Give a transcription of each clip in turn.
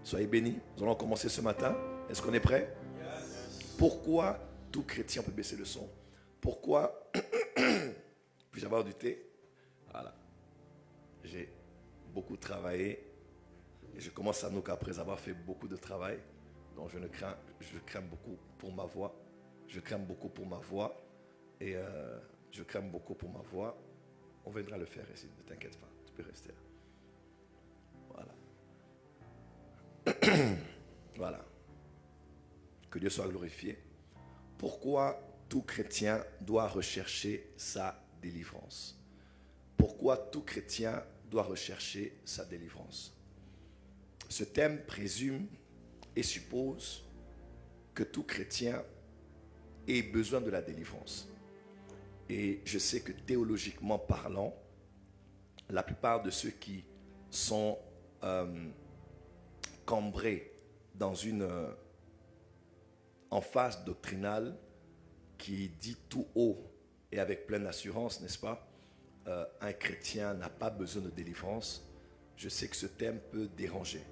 Soyez bénis. Nous allons commencer ce matin. Est-ce qu'on est prêt? Pourquoi tout chrétien, on peut baisser le son? Pourquoi puis-je avoir du thé? Voilà. J'ai beaucoup travaillé et je commence à nous qu'après avoir fait beaucoup de travail. Donc je crains beaucoup pour ma voix. Je crains beaucoup pour ma voix et je crains beaucoup pour ma voix. On viendra le faire ici, ne t'inquiète pas, tu peux rester là. Voilà. Voilà. Que Dieu soit glorifié. Pourquoi tout chrétien doit rechercher sa délivrance? Pourquoi tout chrétien doit rechercher sa délivrance? Ce thème présume et suppose que tout chrétien ait besoin de la délivrance. Et je sais que théologiquement parlant, la plupart de ceux qui sont cambrés dans une emphase doctrinale qui dit tout haut et avec pleine assurance, n'est-ce pas, un chrétien n'a pas besoin de délivrance. Je sais que ce thème peut déranger,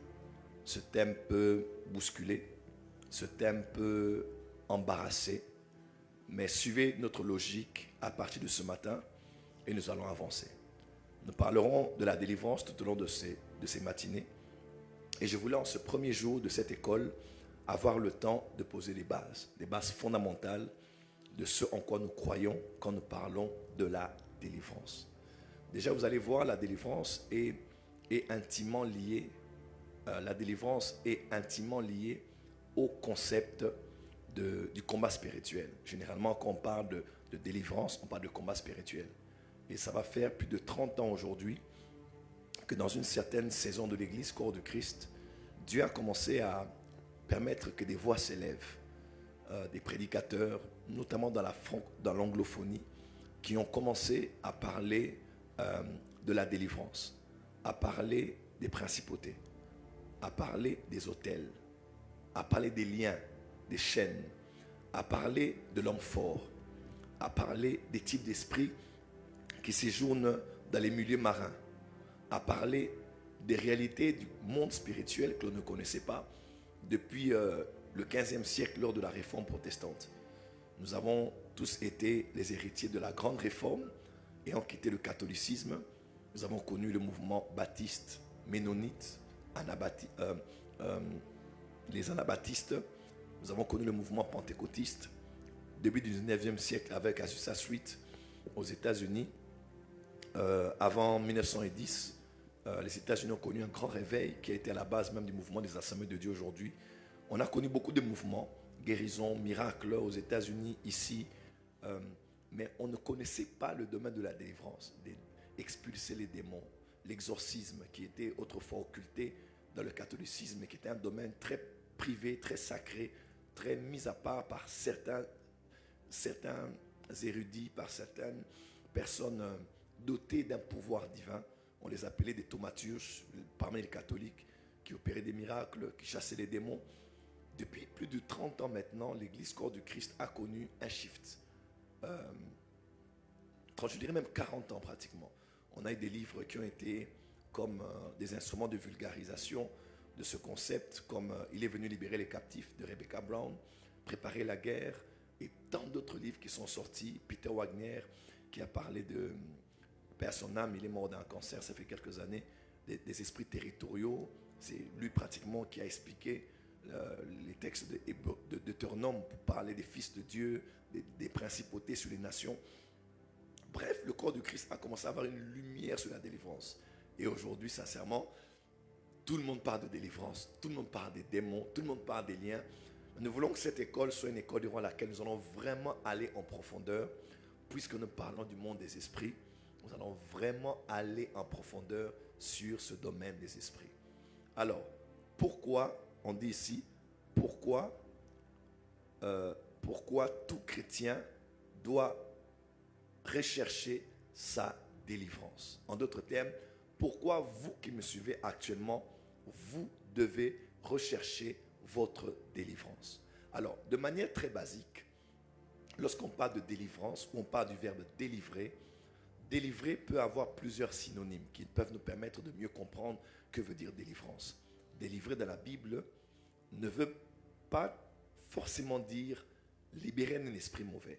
ce thème peut bousculer, ce thème peut embarrasser, mais suivez notre logique à partir de ce matin et nous allons avancer. Nous parlerons de la délivrance tout au long de ces matinées. Et je voulais en ce premier jour de cette école avoir le temps de poser les bases fondamentales de ce en quoi nous croyons quand nous parlons de la délivrance. Déjà, vous allez voir, la délivrance est intimement liée. La délivrance est intimement liée au concept du combat spirituel. Généralement, quand on parle de délivrance, on parle de combat spirituel. Et ça va faire plus de 30 ans aujourd'hui que dans une certaine saison de l'Église, corps de Christ, Dieu a commencé à permettre que des voix s'élèvent, des prédicateurs, notamment dans l'anglophonie, qui ont commencé à parler de la délivrance, à parler des principautés, à parler des autels, à parler des liens, des chaînes, à parler de l'homme fort, à parler des types d'esprits qui séjournent dans les milieux marins, à parler des réalités du monde spirituel que l'on ne connaissait pas depuis le 15e siècle lors de la réforme protestante. Nous avons tous été les héritiers de la grande réforme et ont quitté le catholicisme. Nous avons connu le mouvement baptiste, ménonite, les anabaptistes. Nous avons connu le mouvement pentecôtiste, début du 19e siècle avec Azusa Street aux États-Unis. Avant 1910, les États-Unis ont connu un grand réveil qui a été à la base même du mouvement des Assemblées de Dieu aujourd'hui. On a connu beaucoup de mouvements, guérison, miracles aux États-Unis, ici, mais on ne connaissait pas le domaine de la délivrance, d'expulser les démons, l'exorcisme qui était autrefois occulté dans le catholicisme, mais qui était un domaine très privé, très sacré, très mis à part par certains érudits, par certaines personnes dotées d'un pouvoir divin. On les appelait des thaumaturges parmi les catholiques qui opéraient des miracles, qui chassaient les démons. Depuis plus de 30 ans maintenant, l'Église corps du Christ a connu un shift. Je dirais même 40 ans pratiquement. On a eu des livres qui ont été comme des instruments de vulgarisation de ce concept, comme Il est venu libérer les captifs de Rebecca Brown, Préparer la guerre, et tant d'autres livres qui sont sortis. Peter Wagner qui a parlé de Père son âme, il est mort d'un cancer, ça fait quelques années, des esprits territoriaux. C'est lui pratiquement qui a expliqué les textes de Deutéronome pour parler des fils de Dieu, des principautés sur les nations. Bref, le corps du Christ a commencé à avoir une lumière sur la délivrance. Et aujourd'hui, sincèrement, tout le monde parle de délivrance, tout le monde parle des démons, tout le monde parle des liens. Nous voulons que cette école soit une école durant laquelle nous allons vraiment aller en profondeur, puisque nous parlons du monde des esprits. Nous allons vraiment aller en profondeur sur ce domaine des esprits. Alors, pourquoi, on dit ici, pourquoi tout chrétien doit rechercher sa délivrance? En d'autres termes, pourquoi vous qui me suivez actuellement, vous devez rechercher votre délivrance? Alors, de manière très basique, lorsqu'on parle de délivrance, ou on parle du verbe délivrer, délivrer peut avoir plusieurs synonymes qui peuvent nous permettre de mieux comprendre que veut dire délivrance. Délivrer dans la Bible ne veut pas forcément dire libérer un esprit mauvais.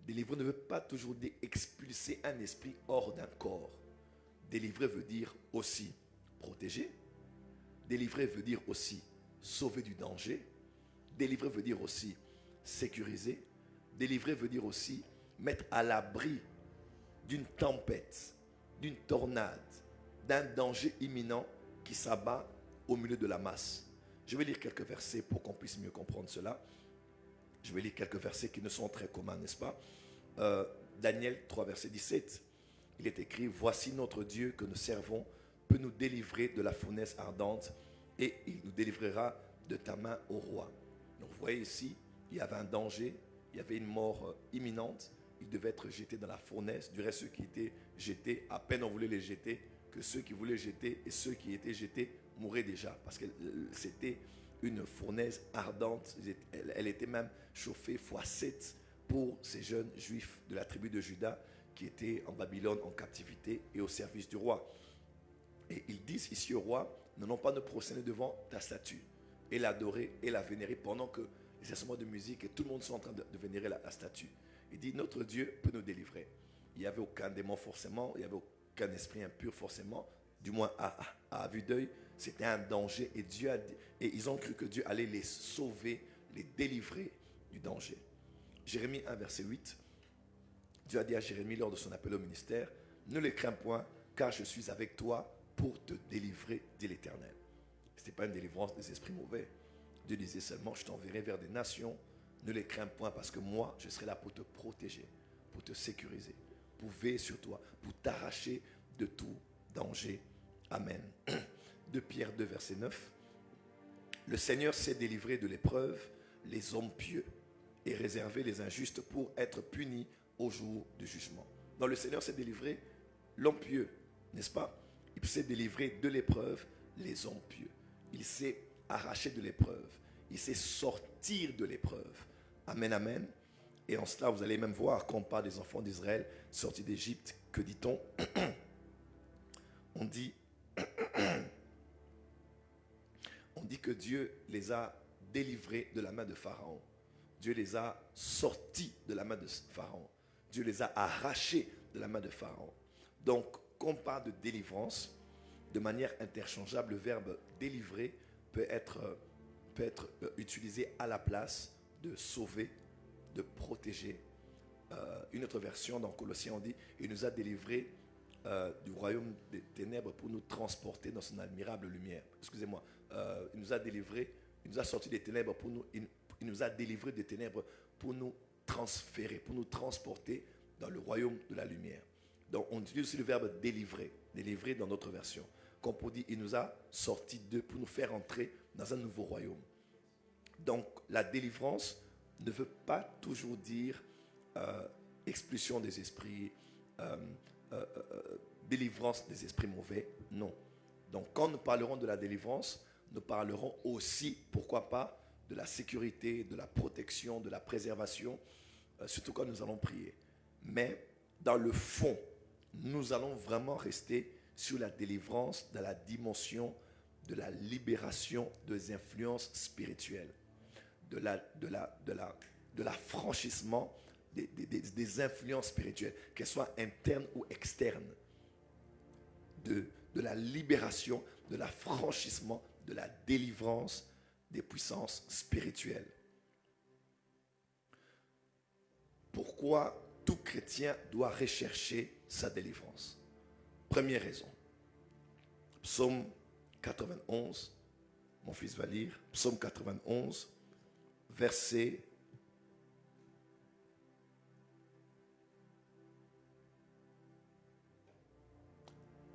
Délivrer ne veut pas toujours dire expulser un esprit hors d'un corps. Délivrer veut dire aussi protéger. Délivrer veut dire aussi sauver du danger. Délivrer veut dire aussi sécuriser. Délivrer veut dire aussi mettre à l'abri d'une tempête, d'une tornade, d'un danger imminent qui s'abat au milieu de la masse. Je vais lire quelques versets pour qu'on puisse mieux comprendre cela. Je vais lire quelques versets qui ne sont très communs, n'est-ce pas? Daniel 3, verset 17. Il est écrit: voici notre Dieu que nous servons peut nous délivrer de la fournaise ardente et il nous délivrera de ta main, ô roi. Donc vous voyez ici, il y avait un danger, il y avait une mort imminente. Il devait être jeté dans la fournaise. Du reste, ceux qui étaient jetés, à peine on voulait les jeter, que ceux qui voulaient jeter et ceux qui étaient jetés mouraient déjà. Parce que c'était une fournaise ardente. Elle était même chauffée x7 pour ces jeunes juifs de la tribu de Juda qui étaient en Babylone en captivité et au service du roi. Et ils disent ici au roi: ne non pas nous prosterner devant ta statue et l'adorer et la vénérer, pendant que les instruments de musique et tout le monde sont en train de vénérer la statue. Il dit: notre Dieu peut nous délivrer. Il n'y avait aucun démon forcément, il n'y avait aucun esprit impur forcément, du moins à vue d'œil. C'était un danger et ils ont cru que Dieu allait les sauver, les délivrer du danger. Jérémie 1, verset 8. Dieu a dit à Jérémie lors de son appel au ministère: ne les crains point, car je suis avec toi pour te délivrer, dit l'Éternel. Ce n'était pas une délivrance des esprits mauvais. Dieu disait seulement: je t'enverrai vers des nations. Ne les crains point, parce que moi, je serai là pour te protéger, pour te sécuriser, pour veiller sur toi, pour t'arracher de tout danger. Amen. De Pierre 2, verset 9. Le Seigneur sait délivrer de l'épreuve les hommes pieux et réserver les injustes pour être punis au jour du jugement. Donc le Seigneur sait délivrer l'homme pieux, n'est-ce pas? Il sait délivrer de l'épreuve les hommes pieux. Il sait arracher de l'épreuve. Il sait sortir de l'épreuve. Amen, amen. Et en cela, vous allez même voir, quand on parle des enfants d'Israël sortis d'Égypte, que dit-on? On dit que Dieu les a délivrés de la main de Pharaon. Dieu les a sortis de la main de Pharaon. Dieu les a arrachés de la main de Pharaon. Donc, quand on parle de délivrance, de manière interchangeable, le verbe délivrer peut être utilisé à la place de sauver, de protéger. Une autre version dans Colossiens, on dit: il nous a délivrés du royaume des ténèbres pour nous transporter dans son admirable lumière. Excusez-moi, il nous a délivrés, il nous a sortis des ténèbres pour nous, il nous a délivrés des ténèbres pour nous transférer, pour nous transporter dans le royaume de la lumière. Donc on utilise aussi le verbe délivrer, délivrer dans notre version. Comme pour dire, il nous a sortis d'eux pour nous faire entrer dans un nouveau royaume. Donc la délivrance ne veut pas toujours dire expulsion des esprits, délivrance des esprits mauvais, non. Donc quand nous parlerons de la délivrance, nous parlerons aussi, pourquoi pas, de la sécurité, de la protection, de la préservation, surtout quand nous allons prier. Mais dans le fond, nous allons vraiment rester sur la délivrance dans la dimension de la libération des influences spirituelles, de l'affranchissement des influences spirituelles, qu'elles soient internes ou externes, de la libération, de l'affranchissement, de la délivrance des puissances spirituelles. Pourquoi tout chrétien doit rechercher sa délivrance? Première raison. Psaume 91, mon fils va lire. Psaume 91, verset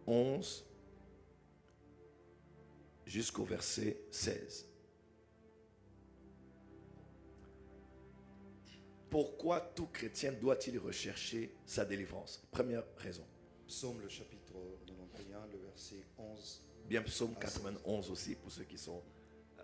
11 jusqu'au verset 16. Pourquoi tout chrétien doit-il rechercher sa délivrance? Première raison. Psaume le chapitre 91, le verset 11. Bien, psaume 91 aussi, pour ceux qui sont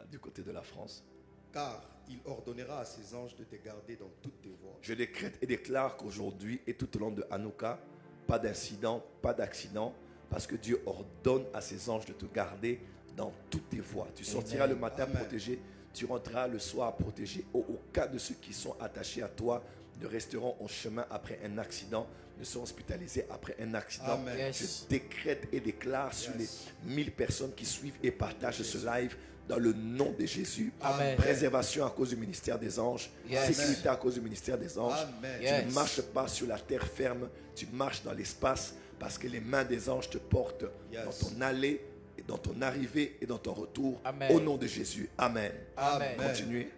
du côté de la France. Car il ordonnera à ses anges de te garder dans toutes tes voies. Je décrète et déclare qu'aujourd'hui et tout au long de Hanouka, pas d'incident, pas d'accident, parce que Dieu ordonne à ses anges de te garder dans toutes tes voies. Tu sortiras le matin protégé, tu rentreras le soir protégé. Au cas de ceux qui sont attachés à toi, ne resteront en chemin après un accident, ne seront hospitalisés après un accident. Amen. Yes. Je décrète et déclare sur les 1000 personnes qui suivent et partagent ce live, dans le nom de Jésus, Amen. préservation à cause du ministère des anges, Yes. sécurité à cause du ministère des anges. Amen. Tu Yes. ne marches pas sur la terre ferme, tu marches dans l'espace parce que les mains des anges te portent Yes. dans ton allée, et dans ton arrivée et dans ton retour. Amen. Au nom de Jésus. Amen. Amen. Continuez.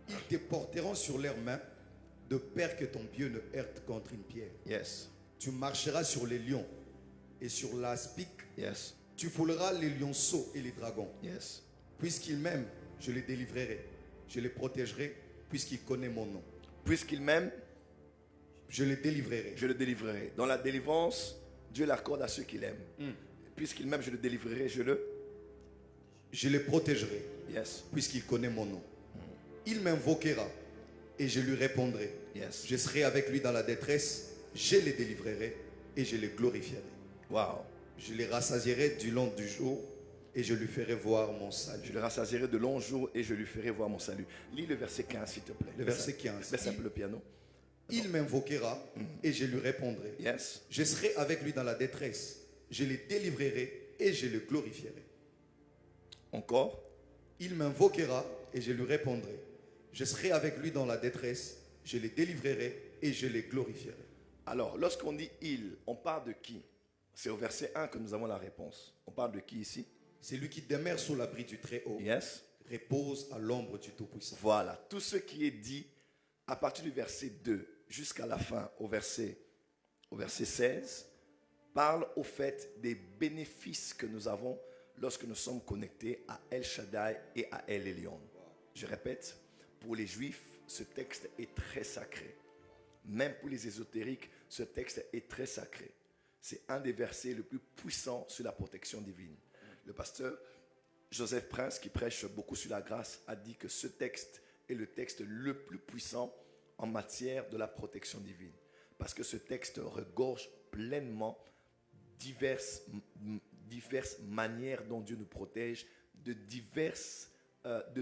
Ils te porteront sur leurs mains, de peur que ton pied ne heurte contre une pierre. Yes. Tu marcheras sur les lions et sur l'aspic. Yes. Tu fouleras les lionceaux et les dragons. Yes. Puisqu'il m'aime, je les délivrerai. Je les protégerai, puisqu'il connaît mon nom. Puisqu'il m'aime, Je les délivrerai. je le délivrerai. Dans la délivrance, Dieu l'accorde à ceux qu'il aime. Puisqu'il m'aime, je le délivrerai, Je les protégerai, Yes. puisqu'il connaît mon nom. Il m'invoquera et je lui répondrai. Yes. Je serai avec lui dans la détresse. Je les délivrerai et je les glorifierai. Wow. Je les rassasierai du long du jour et je lui ferai voir mon salut. Je le rassasierai de longs jours et je lui ferai voir mon salut. Lis le verset 15, s'il te plaît. Le verset 15. Laisse un peu le piano. Il m'invoquera et je lui répondrai. Yes. Je serai avec lui dans la détresse. Je les délivrerai et je le glorifierai. Encore. Il m'invoquera et je lui répondrai. Je serai avec lui dans la détresse. Je les délivrerai et je les glorifierai. Alors, lorsqu'on dit il, on parle de qui? C'est au verset 1 que nous avons la réponse. On parle de qui ici? Celui qui demeure sous l'abri du Très-Haut Yes. repose à l'ombre du Tout-Puissant. Voilà. Tout ce qui est dit à partir du verset 2 jusqu'à la fin, au verset 16, parle au fait des bénéfices que nous avons lorsque nous sommes connectés à El Shaddai et à El Elyon. Je répète, pour les Juifs, ce texte est très sacré. Même pour les ésotériques, ce texte est très sacré. C'est un des versets les plus puissants sur la protection divine. Le pasteur Joseph Prince, qui prêche beaucoup sur la grâce, a dit que ce texte est le texte le plus puissant en matière de la protection divine. Parce que ce texte regorge pleinement diverses manières dont Dieu nous protège, de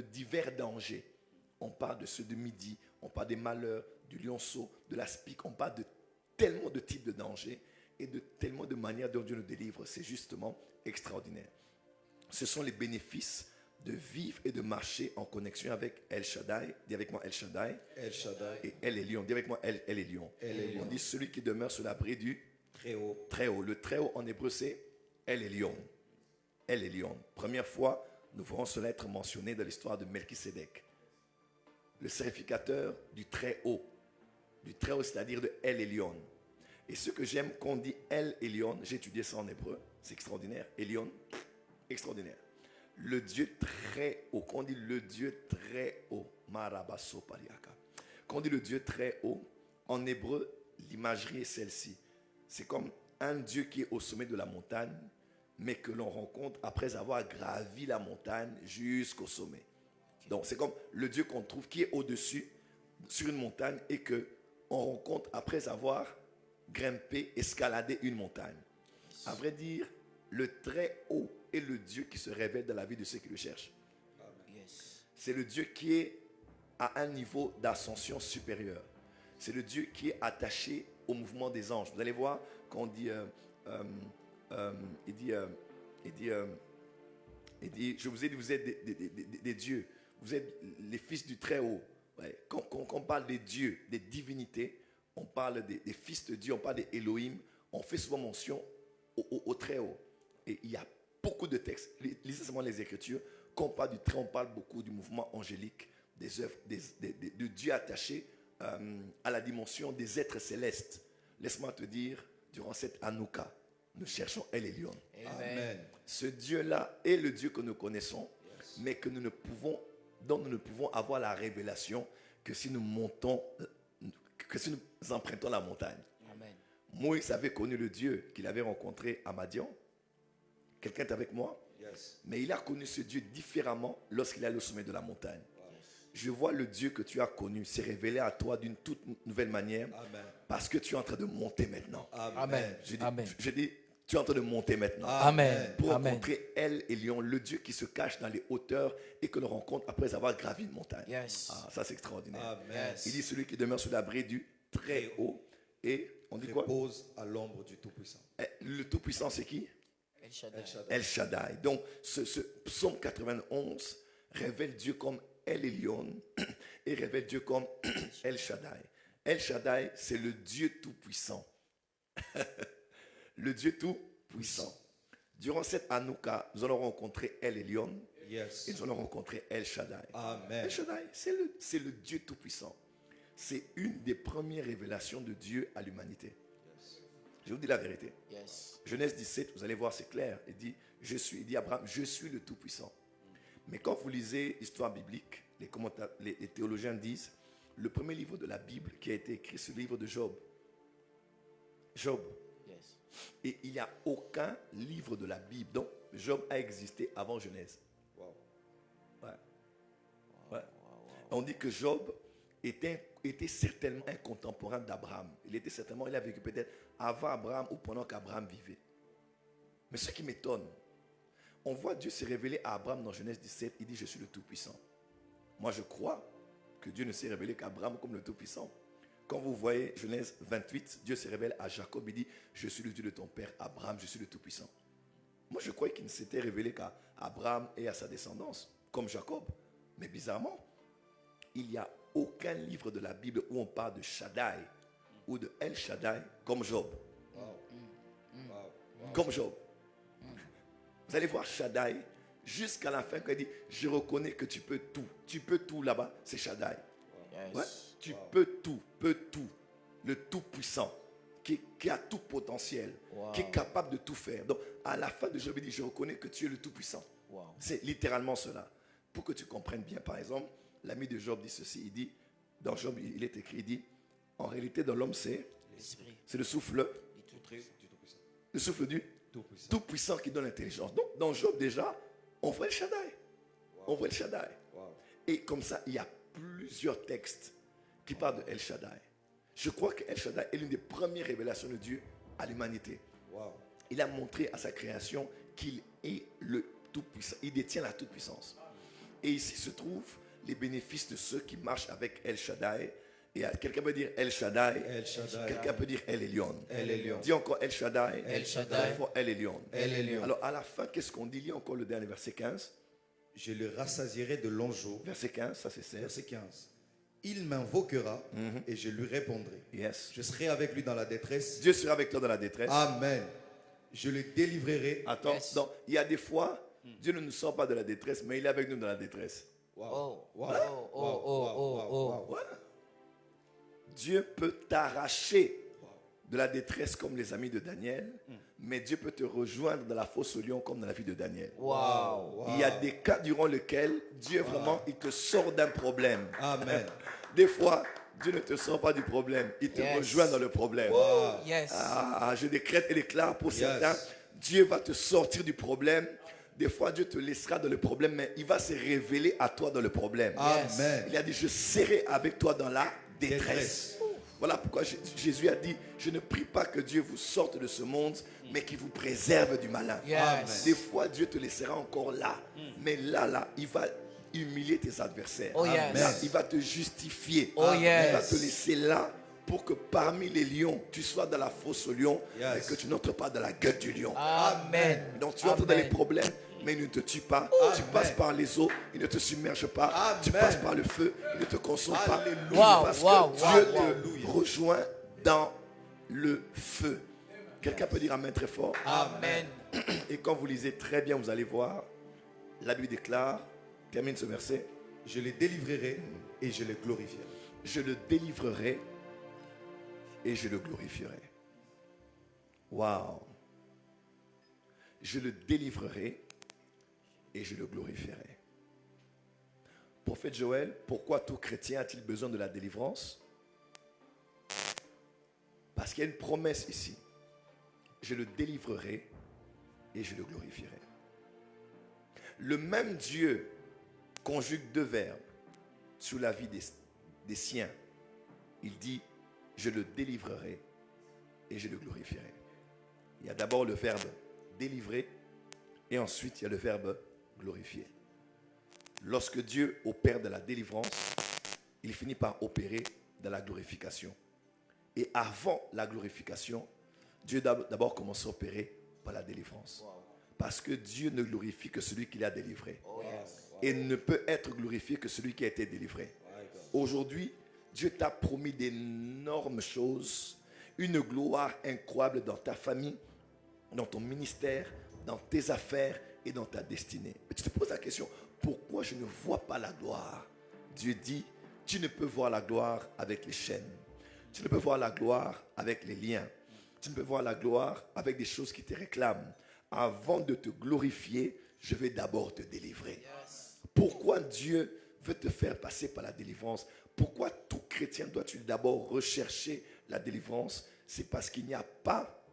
divers dangers. On parle de ceux de midi, on parle des malheurs, du lionceau, de l'aspic, on parle de tellement de types de dangers et de tellement de manières dont Dieu nous délivre. C'est justement extraordinaire. Ce sont les bénéfices de vivre et de marcher en connexion avec El Shaddai. Dis avec moi El Shaddai. El Shaddai, Et El Elyon. Dis avec moi El Elyon. El Elyon. On dit celui qui demeure sous l'abri du Très-Haut. Très-Haut. Le Très-Haut en hébreu c'est El Elyon. El Elyon. Première fois, nous verrons cela être mentionné dans l'histoire de Melchisédek. Le sacrificateur du Très-Haut. Du Très-Haut, c'est-à-dire de El Elyon. Et ce que j'aime qu'on dit El Elyon, j'ai étudié ça en hébreu, c'est extraordinaire. Elyon, extraordinaire. Le Dieu très haut. Quand on dit le Dieu très haut, Marabaso Pariaka. Quand on dit le Dieu très haut, en hébreu, l'imagerie est celle-ci. C'est comme un Dieu qui est au sommet de la montagne, mais que l'on rencontre après avoir gravi la montagne jusqu'au sommet. Donc c'est comme le Dieu qu'on trouve qui est au-dessus, sur une montagne, et que on rencontre après avoir grimpé, escaladé une montagne. À vrai dire, le très haut est le Dieu qui se révèle dans la vie de ceux qui le cherchent. Yes. C'est le Dieu qui est à un niveau d'ascension supérieur. C'est le Dieu qui est attaché au mouvement des anges. Vous allez voir, quand on dit, il dit, je vous ai dit, vous êtes des dieux. Vous êtes les fils du Très-Haut. Ouais. Quand on parle des dieux, des divinités, on parle des fils de Dieu, on parle des Elohim, on fait souvent mention au Très-Haut. Et il y a beaucoup de textes. Lisez seulement les Écritures. Quand on parle du Très-Haut, on parle beaucoup du mouvement angélique, des œuvres, de Dieu attaché à la dimension des êtres célestes. Laisse-moi te dire, durant cette Hanouka, nous cherchons El Elyon. Amen. Ce Dieu-là est le Dieu que nous connaissons, mais que dont nous ne pouvons avoir la révélation que si nous montons, que si nous empruntons la montagne. Amen. Moïse avait connu le Dieu qu'il avait rencontré à Madian. Quelqu'un est avec moi? Yes. Mais il a connu ce Dieu différemment lorsqu'il est allé au sommet de la montagne. Je vois le Dieu que tu as connu s'est révélé à toi d'une toute nouvelle manière Amen. parce que tu es en train de monter maintenant. Amen. Je dis, Amen. je dis, Tu es en train de monter maintenant. Amen. Pour Amen. rencontrer El Elyon, le Dieu qui se cache dans les hauteurs et que l'on rencontre après avoir gravi une montagne. Yes. Ah, ça c'est extraordinaire. Amen. Il dit celui qui demeure sous l'abri du très haut. Et on dit quoi? Repose à l'ombre du Tout-Puissant. Le Tout-Puissant c'est qui? El Shaddai. El Shaddai. Donc ce psaume 91 révèle Dieu comme El Elyon et révèle Dieu comme El Shaddai. El Shaddai c'est le Dieu Tout-Puissant. Le Dieu Tout-Puissant. Durant cette Hanouka, nous allons rencontrer El Elyon Yes. et nous allons rencontrer El Shaddai. Amen. El Shaddai, c'est le Dieu Tout-Puissant. C'est une des premières révélations de Dieu à l'humanité. Je vous dis la vérité. Yes. Genèse 17, vous allez voir, c'est clair. Il dit Abraham, je suis le Tout-Puissant. Mais quand vous lisez l'histoire biblique, les théologiens disent, le premier livre de la Bible qui a été écrit, c'est le livre de Job. Job. Yes. Et il n'y a aucun livre de la Bible. Donc, Job a existé avant Genèse. Wow. Ouais. Ouais. On dit que Job était certainement un contemporain d'Abraham. Il a vécu peut-être avant Abraham ou pendant qu'Abraham vivait. Mais ce qui m'étonne, on voit Dieu se révéler à Abraham dans Genèse 17. Il dit, je suis le Tout-Puissant. Moi, je crois que Dieu ne s'est révélé qu'à Abraham comme le Tout-Puissant. Quand vous voyez Genèse 28, Dieu se révèle à Jacob. Il dit, je suis le Dieu de ton père Abraham, je suis le Tout-Puissant. Moi, je croyais qu'il ne s'était révélé qu'à Abraham et à sa descendance, comme Jacob. Mais bizarrement, il n'y a aucun livre de la Bible où on parle de Shaddai ou de El Shaddai comme Job. Comme Job. Vous allez voir Shaddai jusqu'à la fin quand il dit, je reconnais que tu peux tout. Tu peux tout là-bas, c'est Shaddai. Yes. Ouais, tu peux tout. Le Tout-Puissant, qui a tout potentiel, Wow. qui est capable de tout faire. Donc, à la fin de Job, il dit, je reconnais que tu es le Tout-Puissant. Wow. C'est littéralement cela. Pour que tu comprennes bien, par exemple, l'ami de Job dit ceci, il dit, dans Job, il est écrit, il dit, en réalité, dans l'homme, c'est L'esprit. le souffle, du Tout-Puissant. Du Tout-Puissant. le souffle du Tout-Puissant. Tout-Puissant qui donne l'intelligence. Donc, dans Job, déjà, on voit le Shaddai. On voit le Shaddai. Wow. Et comme ça, il y a plusieurs textes qui parlent de El Shaddai. Je crois que El Shaddai est l'une des premières révélations de Dieu à l'humanité. Wow. Il a montré à sa création qu'il est le Tout-Puissant. Il détient la toute-puissance. Et ici se trouvent les bénéfices de ceux qui marchent avec El Shaddai. Et quelqu'un peut dire El Shaddai. El Shaddai. Quelqu'un peut dire El Elyon. El Elyon. Dis encore El Shaddai. El Shaddai. Très fort, El Elyon. El Elyon. Alors à la fin, qu'est-ce qu'on dit? Il y a encore le dernier verset 15. Je le rassasierai de longs jours. Verset 15, ça c'est 16. Verset 15. Il m'invoquera et je lui répondrai. Yes. Je serai avec lui dans la détresse. Dieu sera avec toi dans la détresse. Amen. Je le délivrerai. Attends, Yes. donc, il y a des fois, Dieu ne nous sort pas de la détresse, mais il est avec nous dans la détresse. Wow. Oh, Wow. oh, oh, Wow. oh, Wow. oh, Wow. oh. Ouais. Dieu peut t'arracher de la détresse comme les amis de Daniel, mais Dieu peut te rejoindre dans la fosse au lion comme dans la vie de Daniel. Wow. Il y a des cas durant lesquels Dieu vraiment, il te sort d'un problème. Amen. Des fois, Dieu ne te sort pas du problème, il te Yes. rejoint dans le problème. Oh, yes. Ah, je décrète et déclare pour certains, Dieu va te sortir du problème. Des fois, Dieu te laissera dans le problème, mais il va se révéler à toi dans le problème. Amen. Il a dit, je serai avec toi dans la détresse. Détresse. Voilà pourquoi Jésus a dit, je ne prie pas que Dieu vous sorte de ce monde, mais qu'il vous préserve du malin. Yes. Des fois, Dieu te laissera encore là. Mais là, il va humilier tes adversaires. Oh, yes. Là, il va te justifier. Oh, Il yes. va te laisser là pour que parmi les lions, tu sois dans la fosse au lion Yes. et que tu n'entres pas dans la gueule du lion. Amen. Donc tu entres dans les Amen. problèmes, mais il ne te tue pas. Tu passes par les eaux, il ne te submerge pas. Amen. Tu passes par le feu, il ne te consomme pas. Alléluia. Wow, Parce wow, que Dieu wow, te wow. rejoint dans le feu. Quelqu'un peut dire Amen très fort. Amen. Et quand vous lisez très bien, vous allez voir, la Bible déclare, termine ce verset, Je les délivrerai et je les glorifierai. je le délivrerai et je le glorifierai. Waouh! Je le délivrerai et je le glorifierai. Prophète Joël, pourquoi tout chrétien a-t-il besoin de la délivrance? Parce qu'il y a une promesse ici. Je le délivrerai et je le glorifierai. Le même Dieu conjugue deux verbes sur la vie des siens. Il dit, je le délivrerai et je le glorifierai. Il y a d'abord le verbe délivrer et ensuite il y a le verbe glorifier. Lorsque Dieu opère de la délivrance, il finit par opérer de la glorification. Et avant la glorification, Dieu d'abord commence à opérer par la délivrance. Parce que Dieu ne glorifie que celui qu'il a délivré. Et ne peut être glorifié que celui qui a été délivré. Aujourd'hui, Dieu t'a promis d'énormes choses, une gloire incroyable dans ta famille, dans ton ministère, dans tes affaires et dans ta destinée. Mais tu te poses la question, pourquoi je ne vois pas la gloire? Dieu dit, tu ne peux voir la gloire avec les chaînes. Tu ne peux voir la gloire avec les liens. Tu ne peux voir la gloire avec des choses qui te réclament. Avant de te glorifier, je vais d'abord te délivrer. Pourquoi Dieu veut te faire passer par la délivrance? Pourquoi tout chrétien doit-tu d'abord rechercher la délivrance? C'est parce qu'il n'y a pas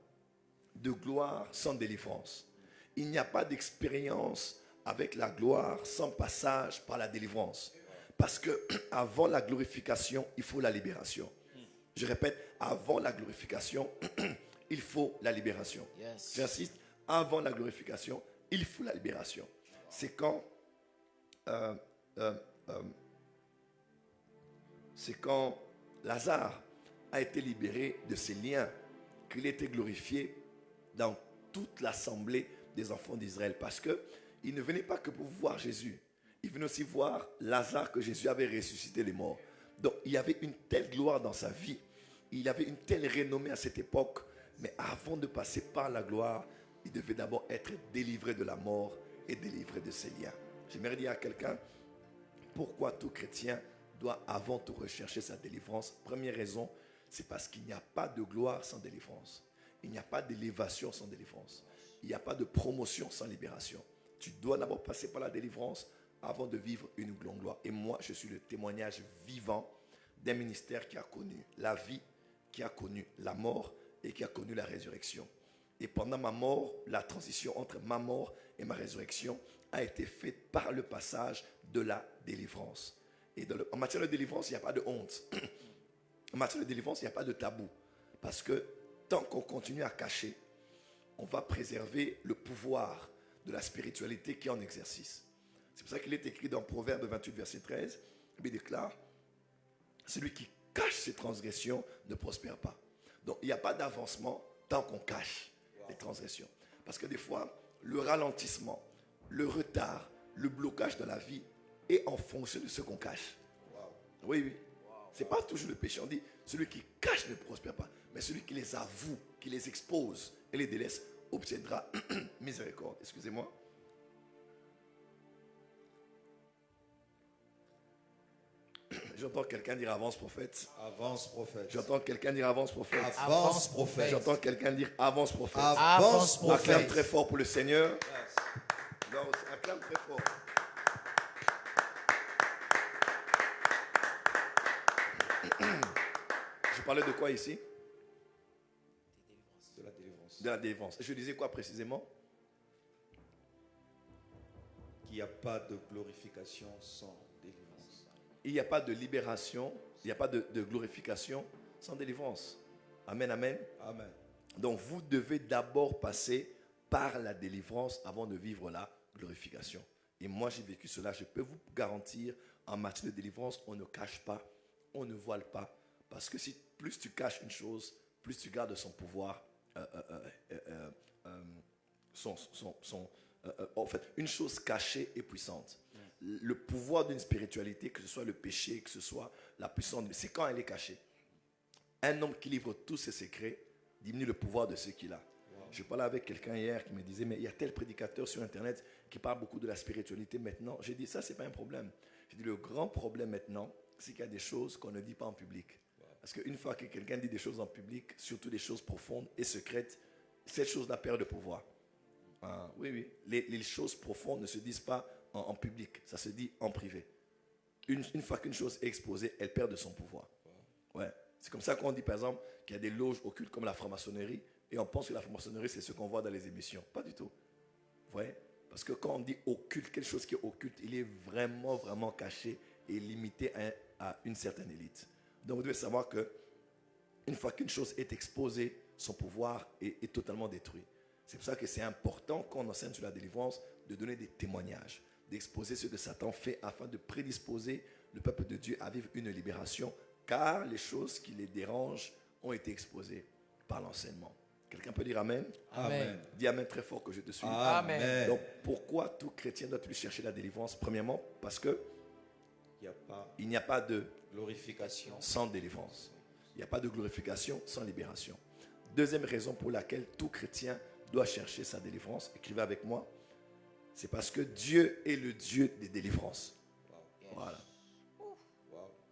de gloire sans délivrance. Il n'y a pas d'expérience avec la gloire sans passage par la délivrance. Parce que avant la glorification, il faut la libération. Je répète, avant la glorification, il faut la libération. Yes. J'insiste, avant la glorification, il faut la libération. C'est quand Lazare a été libéré de ses liens, qu'il était glorifié dans toute l'assemblée des enfants d'Israël. Parce qu'il ne venait pas que pour voir Jésus. Il venait aussi voir Lazare que Jésus avait ressuscité les morts. Donc il y avait une telle gloire dans sa vie. Il avait une telle renommée à cette époque. Mais avant de passer par la gloire, il devait d'abord être délivré de la mort et délivré de ses liens. J'aimerais dire à quelqu'un, pourquoi tout chrétien doit avant tout rechercher sa délivrance? Première raison, c'est parce qu'il n'y a pas de gloire sans délivrance. Il n'y a pas d'élévation sans délivrance. Il n'y a pas de promotion sans libération. Tu dois d'abord passer par la délivrance avant de vivre une grande gloire. Et moi, je suis le témoignage vivant d'un ministère qui a connu la vie, qui a connu la mort et qui a connu la résurrection. Et pendant ma mort, la transition entre ma mort et ma résurrection a été faite par le passage de la délivrance. Et en matière de délivrance, il n'y a pas de honte. En matière de délivrance, il n'y a pas de tabou. Parce que tant qu'on continue à cacher, on va préserver le pouvoir de la spiritualité qui est en exercice. C'est pour ça qu'il est écrit dans Proverbe 28, verset 13, il déclare, celui qui cache ses transgressions ne prospère pas. Donc il n'y a pas d'avancement tant qu'on cache les transgressions. Parce que des fois, le ralentissement, le retard, le blocage de la vie est en fonction de ce qu'on cache. Oui, oui. Ce n'est pas toujours le péché. On dit, celui qui cache ne prospère pas. Mais celui qui les avoue, qui les expose et les délaisse, obtiendra miséricorde. Excusez-moi. J'entends quelqu'un dire avance prophète. Avance prophète. J'entends quelqu'un dire avance prophète. Avance prophète. J'entends quelqu'un dire avance prophète. Avance Acclame prophète. très fort pour le Seigneur. Non, acclame très fort. Je parlais de quoi ici? De la délivrance. De la délivrance. Je disais quoi précisément? Qu'il n'y a pas de glorification sans délivrance. Il n'y a pas de libération, il n'y a pas de glorification sans délivrance. Amen, amen. Amen. Donc vous devez d'abord passer par la délivrance avant de vivre la glorification. Et moi j'ai vécu cela, je peux vous garantir, en matière de délivrance, on ne cache pas, on ne voile pas. Parce que si plus tu caches une chose, plus tu gardes son pouvoir, en fait, une chose cachée et puissante. Le pouvoir d'une spiritualité, que ce soit le péché, que ce soit la puissance, c'est quand elle est cachée. Un homme qui livre tous ses secrets diminue le pouvoir de ce qu'il a. Je parlais avec quelqu'un hier qui me disait, mais il y a tel prédicateur sur Internet qui parle beaucoup de la spiritualité maintenant. J'ai dit, ça, c'est pas un problème. J'ai dit, le grand problème maintenant, c'est qu'il y a des choses qu'on ne dit pas en public. Parce qu'une fois que quelqu'un dit des choses en public, surtout des choses profondes et secrètes, cette chose-là perd de pouvoir. Ah, oui, oui. Les choses profondes ne se disent pas en public, ça se dit en privé. Une fois qu'une chose est exposée, elle perd de son pouvoir. Ouais. C'est comme ça qu'on dit par exemple qu'il y a des loges occultes comme la franc-maçonnerie et on pense que la franc-maçonnerie c'est ce qu'on voit dans les émissions. Pas du tout. Vous voyez? Parce que quand on dit occulte, quelque chose qui est occulte, il est vraiment, vraiment caché et limité à une certaine élite. Donc vous devez savoir que une fois qu'une chose est exposée, son pouvoir est totalement détruit. C'est pour ça que c'est important quand on enseigne sur la délivrance de donner des témoignages, d'exposer ce que Satan fait afin de prédisposer le peuple de Dieu à vivre une libération, car les choses qui les dérangent ont été exposées par l'enseignement. Quelqu'un peut dire Amen? Amen. Dis Amen très fort que je te suis. Amen. Donc pourquoi tout chrétien doit-il chercher la délivrance? Premièrement, parce que Il n'y a pas il n'y a pas de glorification. sans délivrance. Il n'y a pas de glorification sans libération. Deuxième raison pour laquelle tout chrétien doit chercher sa délivrance, écrivez avec moi, c'est parce que Dieu est le Dieu des délivrances. Voilà.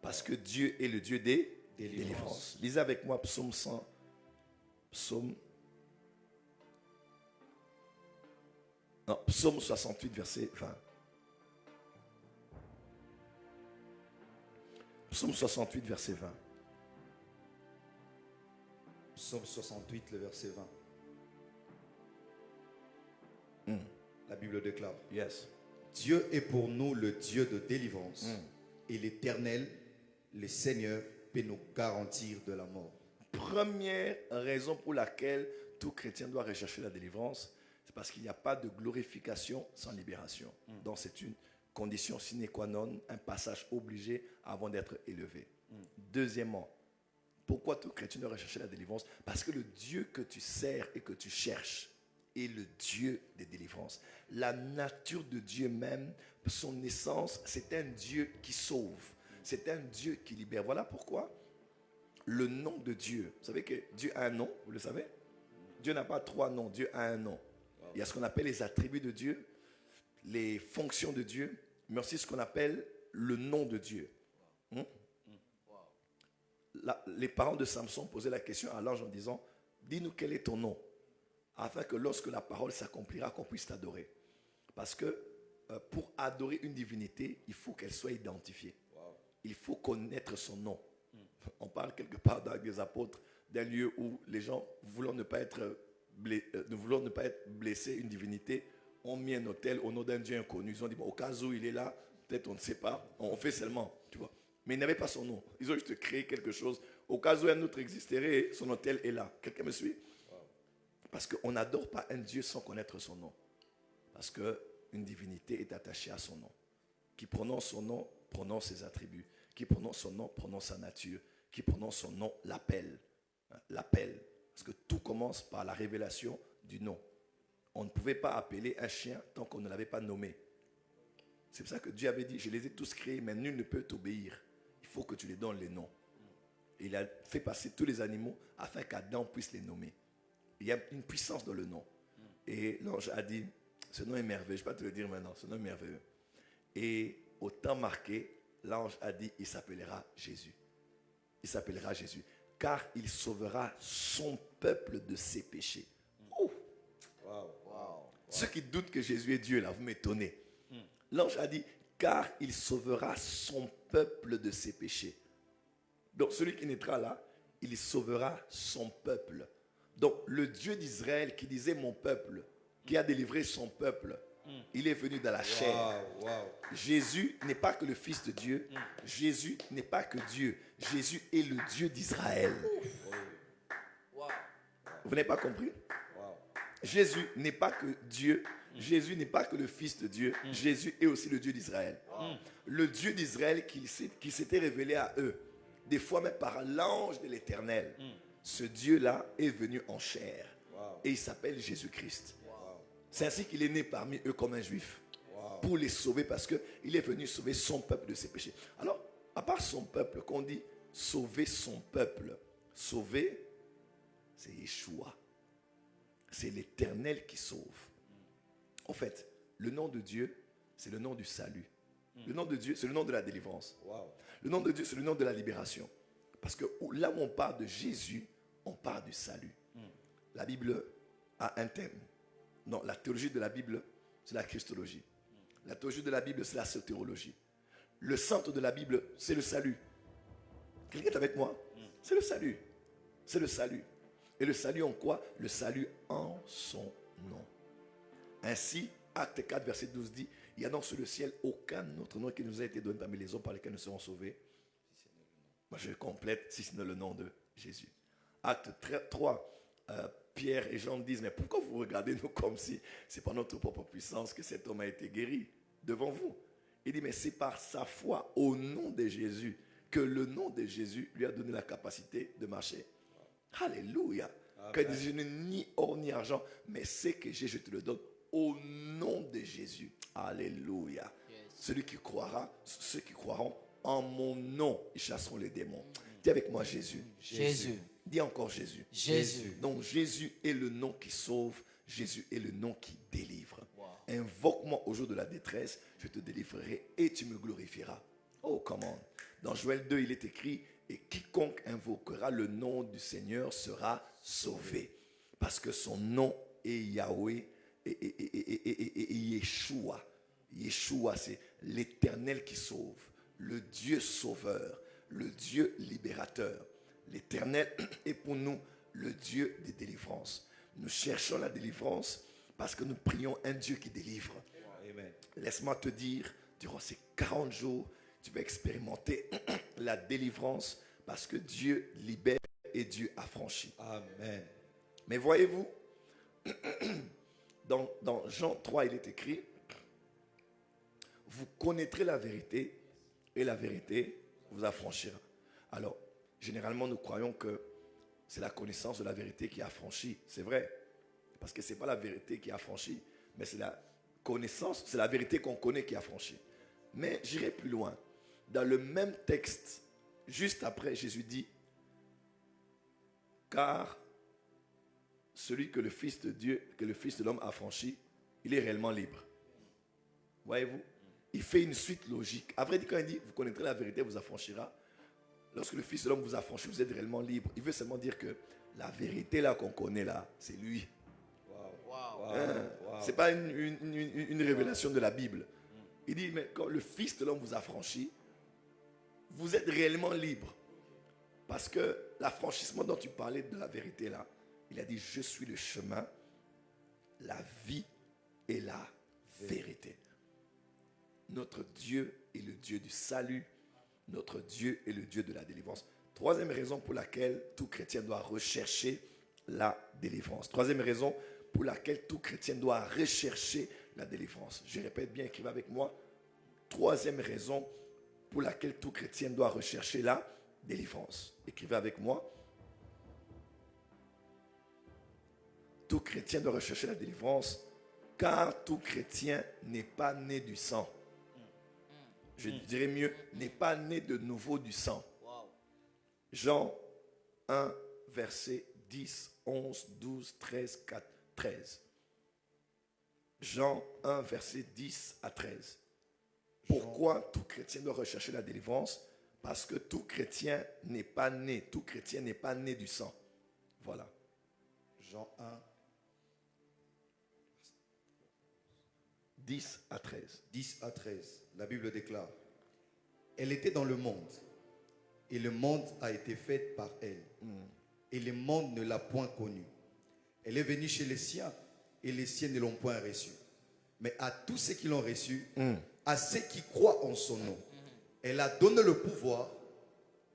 Parce que Dieu est le Dieu des délivrances. Lisez avec moi Psaume 100. Psaume 68, verset 20. Psaume 68, verset 20. Psaume 68, le verset 20. La Bible déclare: Yes. Dieu est pour nous le Dieu de délivrance, et l'Éternel, le Seigneur, peut nous garantir de la mort. Première raison pour laquelle tout chrétien doit rechercher la délivrance, c'est parce qu'il n'y a pas de glorification sans libération. Donc c'est une condition sine qua non, un passage obligé avant d'être élevé. Deuxièmement, pourquoi tout chrétien doit rechercher la délivrance? Parce que le Dieu que tu sers et que tu cherches est le Dieu des délivrances. La nature de Dieu même, son essence, c'est un Dieu qui sauve. C'est un Dieu qui libère. Voilà pourquoi le nom de Dieu, vous savez que Dieu a un nom, vous le savez? Dieu n'a pas trois noms, Dieu a un nom. Il y a ce qu'on appelle les attributs de Dieu, les fonctions de Dieu, mais aussi ce qu'on appelle le nom de Dieu. Les parents de Samson posaient la question à l'ange en disant: dis-nous quel est ton nom, afin que lorsque la parole s'accomplira, qu'on puisse t'adorer. Parce que pour adorer une divinité, il faut qu'elle soit identifiée. Il faut connaître son nom. On parle quelque part dans des apôtres d'un lieu où les gens, voulant ne pas être blessés, une divinité, ont mis un autel au nom d'un Dieu inconnu. Ils ont dit, bon, au cas où il est là, peut-être on ne sait pas, on fait seulement, tu vois. Mais ils n'avaient pas son nom. Ils ont juste créé quelque chose. Au cas où un autre existerait, son autel est là. Quelqu'un me suit? Parce qu'on n'adore pas un Dieu sans connaître son nom. Parce qu'une divinité est attachée à son nom. Qui prononce son nom, prononce ses attributs. Qui prononce son nom, prononce sa nature. Qui prononce son nom, l'appelle. L'appelle. Parce que tout commence par la révélation du nom. On ne pouvait pas appeler un chien tant qu'on ne l'avait pas nommé. C'est pour ça que Dieu avait dit, je les ai tous créés, mais nul ne peut t'obéir. Il faut que tu les donnes les noms. Et il a fait passer tous les animaux afin qu'Adam puisse les nommer. Il y a une puissance dans le nom. Et l'ange a dit, ce nom est merveilleux. Je ne vais pas te le dire maintenant, ce nom est merveilleux. Et au temps marqué, l'ange a dit, il s'appellera Jésus. Il s'appellera Jésus. Car il sauvera son peuple de ses péchés. Oh. Ceux qui doutent que Jésus est Dieu, là, vous m'étonnez. L'ange a dit, car il sauvera son peuple de ses péchés. Donc celui qui naîtra là, il sauvera son peuple. Donc le Dieu d'Israël qui disait mon peuple, qui a délivré son peuple, il est venu dans la chair. Jésus n'est pas que le Fils de Dieu. Jésus n'est pas que Dieu. Jésus est le Dieu d'Israël. Vous n'avez pas compris? Jésus n'est pas que Dieu. Jésus n'est pas que le Fils de Dieu. Jésus est aussi le Dieu d'Israël. Le Dieu d'Israël qui s'était révélé à eux, des fois même par l'ange de l'Éternel. Ce Dieu-là est venu en chair. Et il s'appelle Jésus-Christ. C'est ainsi qu'il est né parmi eux comme un juif. Pour les sauver parce qu'il est venu sauver son peuple de ses péchés. Alors, à part son peuple, qu'on dit sauver son peuple, sauver, c'est Yeshua. C'est l'Éternel qui sauve. En fait, le nom de Dieu, c'est le nom du salut. Le nom de Dieu, c'est le nom de la délivrance. Le nom de Dieu, c'est le nom de la libération. Parce que là où on parle de Jésus, on parle du salut. La Bible a un thème. Non, la théologie de la Bible, c'est la christologie. La théologie de la Bible, c'est la soteriologie. Le centre de la Bible, c'est le salut. Quelqu'un est avec moi? C'est le salut. C'est le salut. Et le salut en quoi? Le salut en son nom. Ainsi, Acte 4, verset 12 dit, il n'y a dans sur le ciel aucun autre nom qui nous a été donné parmi les hommes par lesquels nous serons sauvés. Moi, je complète, si ce n'est le nom de Jésus. Acte 3, Pierre et Jean me disent, mais pourquoi vous regardez nous comme si c'est par notre propre puissance que cet homme a été guéri devant vous? Il dit, mais c'est par sa foi au nom de Jésus que le nom de Jésus lui a donné la capacité de marcher. Alléluia. Quand il dit, je n'ai ni or ni argent, mais c'est que j'ai, je te le donne au nom de Jésus. Alléluia. Celui qui croira, ceux qui croiront en mon nom, ils chasseront les démons. Dis avec moi Jésus. Jésus. Dis encore Jésus. Jésus. Donc Jésus est le nom qui sauve, Jésus est le nom qui délivre. Invoque-moi au jour de la détresse, je te délivrerai et tu me glorifieras. Oh, comment? Dans Joël 2, il est écrit, et quiconque invoquera le nom du Seigneur sera sauvé. Parce que son nom est Yahweh et Yeshua. Yeshua, c'est l'Éternel qui sauve, le Dieu sauveur, le Dieu libérateur. L'Éternel est pour nous le Dieu des délivrances. Nous cherchons la délivrance parce que nous prions un Dieu qui délivre. Amen. Laisse-moi te dire, durant ces 40 jours, tu vas expérimenter la délivrance parce que Dieu libère et Dieu affranchit. Amen. Mais voyez-vous, dans Jean 3, il est écrit, vous connaîtrez la vérité et la vérité vous affranchira. Alors, généralement, nous croyons que c'est la connaissance de la vérité qui affranchit. C'est vrai. Parce que ce n'est pas la vérité qui affranchit, mais c'est la connaissance, c'est la vérité qu'on connaît qui affranchit. Mais j'irai plus loin. Dans le même texte, juste après, Jésus dit, car celui que le Fils de Dieu, que le Fils de l'homme affranchit, il est réellement libre. Voyez-vous? Il fait une suite logique. Après, quand il dit, vous connaîtrez la vérité, vous affranchira. Lorsque le Fils de l'homme vous affranchit, vous êtes réellement libre. Il veut seulement dire que la vérité là qu'on connaît là, c'est lui. Ce n'est pas une révélation de la Bible. Il dit, mais quand le Fils de l'homme vous affranchit, vous êtes réellement libre. Parce que l'affranchissement dont tu parlais de la vérité là, il a dit, je suis le chemin, la vie et la vérité. Notre Dieu est le Dieu du salut. Notre Dieu est le Dieu de la délivrance. Troisième raison pour laquelle tout chrétien doit rechercher la délivrance. Troisième raison pour laquelle tout chrétien doit rechercher la délivrance. Je répète bien, écrivez avec moi. Troisième raison pour laquelle tout chrétien doit rechercher la délivrance. Écrivez avec moi. Tout chrétien doit rechercher la délivrance, car tout chrétien n'est pas né du sang. Je dirais mieux, n'est pas né de nouveau du sang. Jean 1, verset 10, 11, 12, 13, 4, 13. Jean 1, verset 10 à 13. Pourquoi tout chrétien doit rechercher la délivrance? Parce que tout chrétien n'est pas né du sang. Voilà. Jean 1, 10 à 13. 10 à 13. La Bible déclare, elle était dans le monde, et le monde a été fait par elle. Et le monde ne l'a point connue. Elle est venue chez les siens, et les siens ne l'ont point reçue. Mais à tous ceux qui l'ont reçue, à ceux qui croient en son nom, elle a donné le pouvoir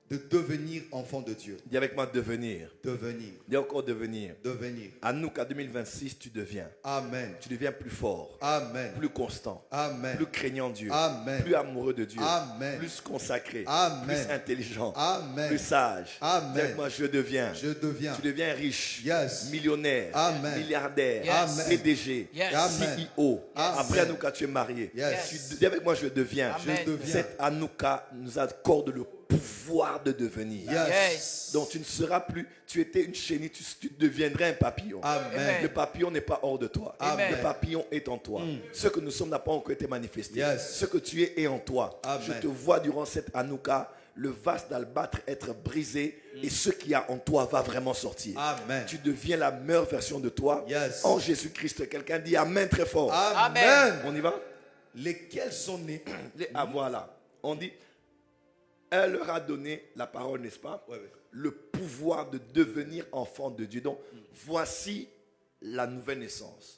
de devenir enfant de Dieu. Dis avec moi devenir. Devenir. Dis encore devenir. Devenir. À nous qu'à 2026, tu deviens. Amen. Tu deviens plus fort. Amen. Plus constant. Amen. Plus craignant Dieu. Amen. Plus amoureux de Dieu. Amen. Plus consacré. Amen. Plus intelligent. Amen. Plus sage. Amen. Dis avec moi je deviens. Je deviens. Tu deviens riche. Yes. Millionnaire. Amen. Milliardaire. Yes. PDG. Yes. Amen. CEO. Amen. Après Anouka, tu es marié. Yes. Dis avec moi je deviens. Amen. Je deviens. Cette Anouka nous accorde le pouvoir de devenir. Yes. Donc tu ne seras plus, tu étais une chenille, tu deviendrais un papillon. Amen. Le papillon n'est pas hors de toi. Amen. Le papillon est en toi. Ce que nous sommes n'a pas encore été manifesté. Yes. Ce que tu es est en toi. Amen. Je te vois durant cette Hanouka, le vase d'albâtre être brisé et ce qu'il y a en toi va vraiment sortir. Amen. Tu deviens la meilleure version de toi Yes. en Jésus-Christ. Quelqu'un dit Amen très fort. Amen. On y va? Lesquels sont nés. Voilà. On dit, elle leur a donné la parole, n'est-ce pas? Ouais, ouais. Le pouvoir de devenir enfant de Dieu. Donc, voici la nouvelle naissance.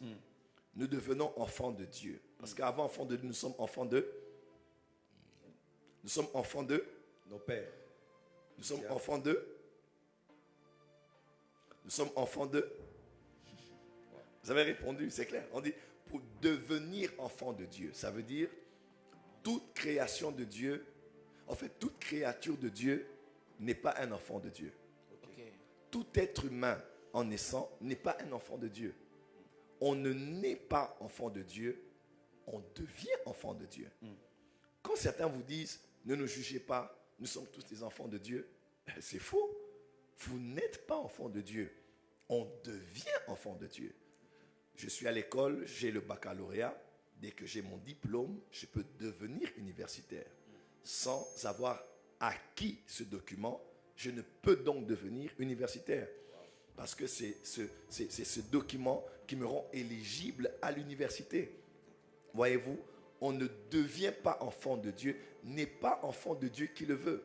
Nous devenons enfants de Dieu. Parce qu'avant enfants de Dieu, nous sommes enfants de... Nous sommes enfants de... Nos pères. Nous sommes enfants de... Nous sommes enfants de... Vous avez répondu, c'est clair. On dit pour devenir enfant de Dieu. Ça veut dire toute création de Dieu, en fait, toute créature de Dieu n'est pas un enfant de Dieu. Ok. Tout être humain en naissant n'est pas un enfant de Dieu. On ne naît pas enfant de Dieu, on devient enfant de Dieu. Quand certains vous disent, ne nous jugez pas, nous sommes tous des enfants de Dieu, c'est faux. Vous n'êtes pas enfant de Dieu. On devient enfant de Dieu. Je suis à l'école, j'ai le baccalauréat. Dès que j'ai mon diplôme, je peux devenir universitaire. Sans avoir acquis ce document, je ne peux donc devenir universitaire. Parce que c'est ce document qui me rend éligible à l'université. Voyez-vous, on ne devient pas enfant de Dieu, n'est pas enfant de Dieu qui le veut.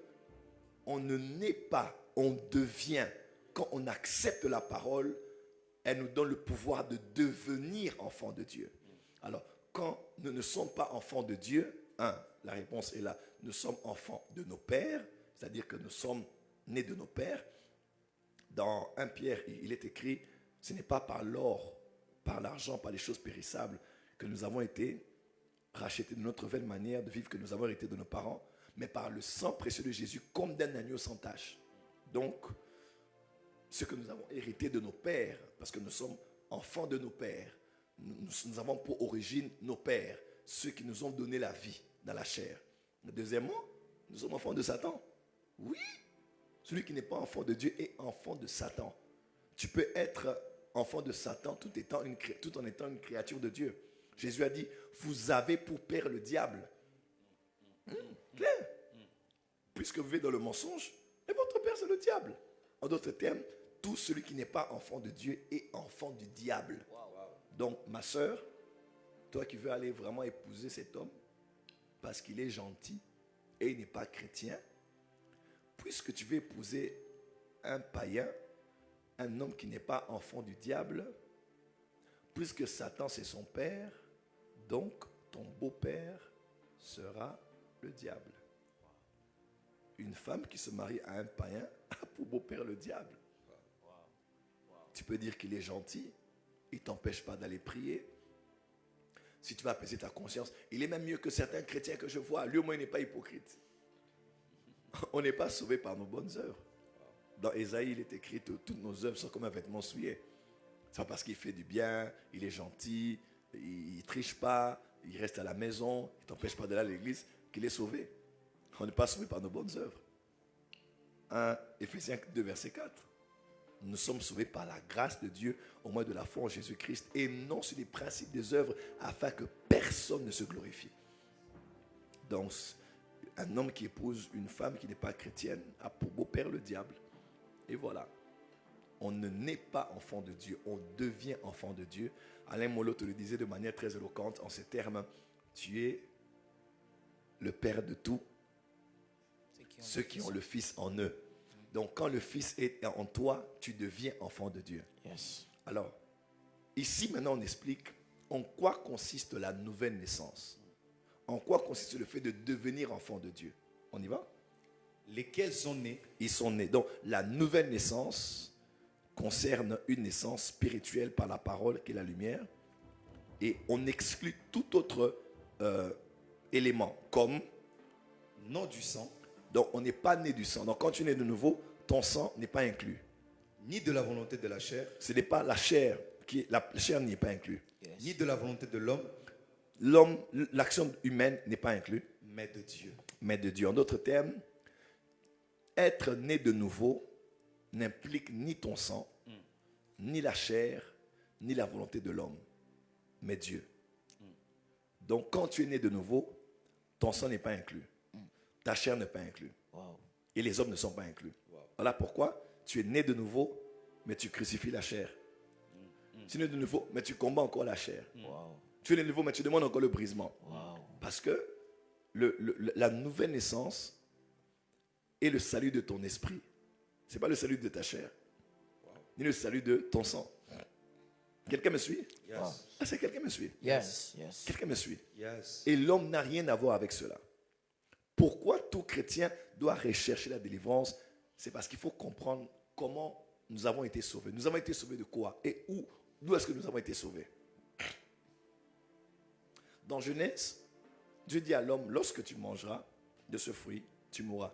On ne naît pas, on devient. Quand on accepte la parole, elle nous donne le pouvoir de devenir enfant de Dieu. Alors, quand nous ne sommes pas enfants de Dieu, la réponse est là. Nous sommes enfants de nos pères, c'est-à-dire que nous sommes nés de nos pères. Dans 1 Pierre, il est écrit, ce n'est pas par l'or, par l'argent, par les choses périssables que nous avons été rachetés de notre nouvelle manière de vivre que nous avons hérité de nos parents, mais par le sang précieux de Jésus comme d'un agneau sans tache. Donc, ce que nous avons hérité de nos pères, parce que nous sommes enfants de nos pères, nous avons pour origine nos pères, ceux qui nous ont donné la vie dans la chair. Deuxièmement, nous sommes enfants de Satan. Oui, celui qui n'est pas enfant de Dieu est enfant de Satan. Tu peux être enfant de Satan tout en étant une créature de Dieu. Jésus a dit, vous avez pour père le diable. Clair. Puisque vous vivez dans le mensonge, et votre père c'est le diable. En d'autres termes, tout celui qui n'est pas enfant de Dieu est enfant du diable. Donc, ma soeur, toi qui veux aller vraiment épouser cet homme, parce qu'il est gentil et il n'est pas chrétien, puisque tu veux épouser un païen, un homme qui n'est pas enfant du diable, puisque Satan c'est son père, donc ton beau-père sera le diable. Une femme qui se marie à un païen a pour beau-père le diable. Tu peux dire qu'il est gentil, il ne t'empêche pas d'aller prier. Si tu vas apaiser ta conscience, il est même mieux que certains chrétiens que je vois. Lui au moins il n'est pas hypocrite. On n'est pas sauvé par nos bonnes œuvres. Dans Ésaïe, il est écrit que toutes nos œuvres sont comme un vêtement souillé. C'est pas parce qu'il fait du bien, il est gentil, il ne triche pas, il reste à la maison, il ne t'empêche pas d'aller à l'église, qu'il est sauvé. On n'est pas sauvé par nos bonnes œuvres. 1 Éphésiens 2, verset 4. Nous sommes sauvés par la grâce de Dieu au moyen de la foi en Jésus-Christ et non sur les principes des œuvres afin que personne ne se glorifie. Donc, un homme qui épouse une femme qui n'est pas chrétienne a pour beau-père le diable. Et voilà. On ne naît pas enfant de Dieu, on devient enfant de Dieu. Alain Molot te le disait de manière très éloquente en ces termes. Tu es le père de tous ceux qui ont le Fils en eux. Donc quand le Fils est en toi, tu deviens enfant de Dieu. Yes. Alors, ici maintenant on explique en quoi consiste la nouvelle naissance. En quoi consiste le fait de devenir enfant de Dieu. On y va? Lesquels sont nés. Ils sont nés. Donc la nouvelle naissance concerne une naissance spirituelle par la parole qui est la lumière. Et on exclut tout autre élément comme... Non du sang, Donc on n'est pas né du sang. Donc quand tu es né de nouveau, ton sang n'est pas inclus. ni de la volonté de la chair, Ce n'est pas la chair la chair n'y est pas inclue. Yes. ni de la volonté de l'homme, L'homme, l'action humaine n'est pas inclue, mais de Dieu. mais de Dieu. En d'autres termes, être né de nouveau n'implique ni ton sang, ni la chair, ni la volonté de l'homme, mais Dieu. Donc quand tu es né de nouveau, ton sang n'est pas inclus, ta chair n'est pas inclue, Wow. et les hommes ne sont pas inclus. Voilà pourquoi tu es né de nouveau, mais tu crucifies la chair. Tu es né de nouveau, mais tu combats encore la chair. Wow. Tu es né de nouveau, mais tu demandes encore le brisement. Wow. Parce que la nouvelle naissance est le salut de ton esprit. Ce n'est pas le salut de ta chair, ni le salut de ton sang. Quelqu'un me suit? Yes. Ah, c'est quelqu'un me suit. Yes. Yes. Quelqu'un me suit. Yes. Et l'homme n'a rien à voir avec cela. Pourquoi tout chrétien doit rechercher la délivrance? C'est parce qu'il faut comprendre comment nous avons été sauvés. Nous avons été sauvés de quoi? Et où? D'où est-ce que nous avons été sauvés? Dans Genèse, Dieu dit à l'homme, lorsque tu mangeras de ce fruit, tu mourras.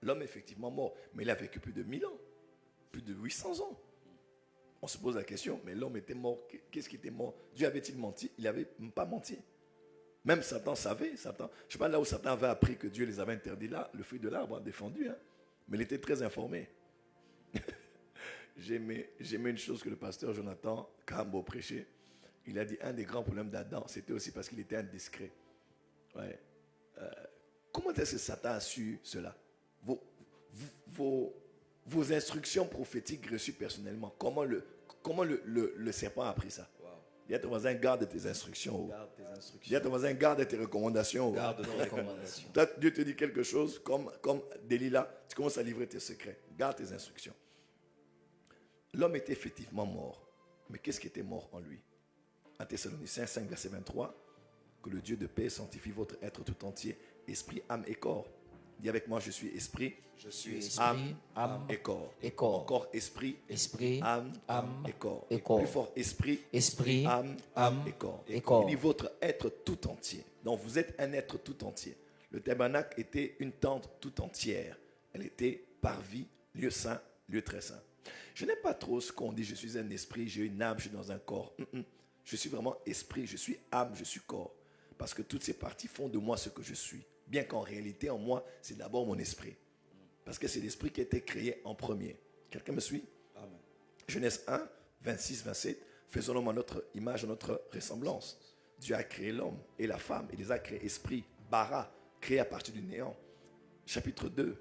L'homme est effectivement mort, mais il a vécu plus de 1000 ans, plus de 800 ans. On se pose la question, mais l'homme était mort, qu'est-ce qui était mort? Dieu avait-il menti? Il n'avait pas menti. Même Satan savait, Satan, je ne sais pas là où Satan avait appris que Dieu les avait interdits là, le fruit de l'arbre a défendu, hein, mais il était très informé. J'aimais une chose que le pasteur Jonathan Kambo prêchait. Il a dit un des grands problèmes d'Adam, c'était aussi parce qu'il était indiscret. Ouais. Comment est-ce que Satan a su cela? Vos instructions prophétiques reçues personnellement, comment le serpent a appris ça? Dis à ton voisin, garde tes instructions. Garde tes instructions. Dis à ton voisin, garde tes recommandations. Garde tes recommandations. Toi, Dieu te dit quelque chose, comme Delilah, tu commences à livrer tes secrets. Garde tes instructions. L'homme était effectivement mort. Mais qu'est-ce qui était mort en lui? 1 Thessaloniciens 5, verset 23. Que le Dieu de paix sanctifie votre être tout entier, esprit, âme et corps. Dis avec moi, je suis esprit, Je suis Esprit, âme et corps. et corps. Encore esprit, Esprit, âme âme et corps. et corps. Plus fort, esprit, esprit, âme âme et corps. et corps. Il dit votre être tout entier. Donc vous êtes un être tout entier. Le tabernacle était une tente tout entière. Elle était parvis, lieu saint, lieu très saint. Je n'aime pas trop ce qu'on dit, je suis un esprit, j'ai une âme, je suis dans un corps. Je suis vraiment esprit, je suis âme, je suis corps. Parce que toutes ces parties font de moi ce que je suis. Bien qu'en réalité, en moi, c'est d'abord mon esprit. Parce que c'est l'esprit qui a été créé en premier. Quelqu'un me suit? Amen. Genèse 1, 26, 27. Faisons l'homme à notre image, à notre ressemblance. Dieu a créé l'homme et la femme. Il les a créés esprit, bara, créé à partir du néant. Chapitre 2,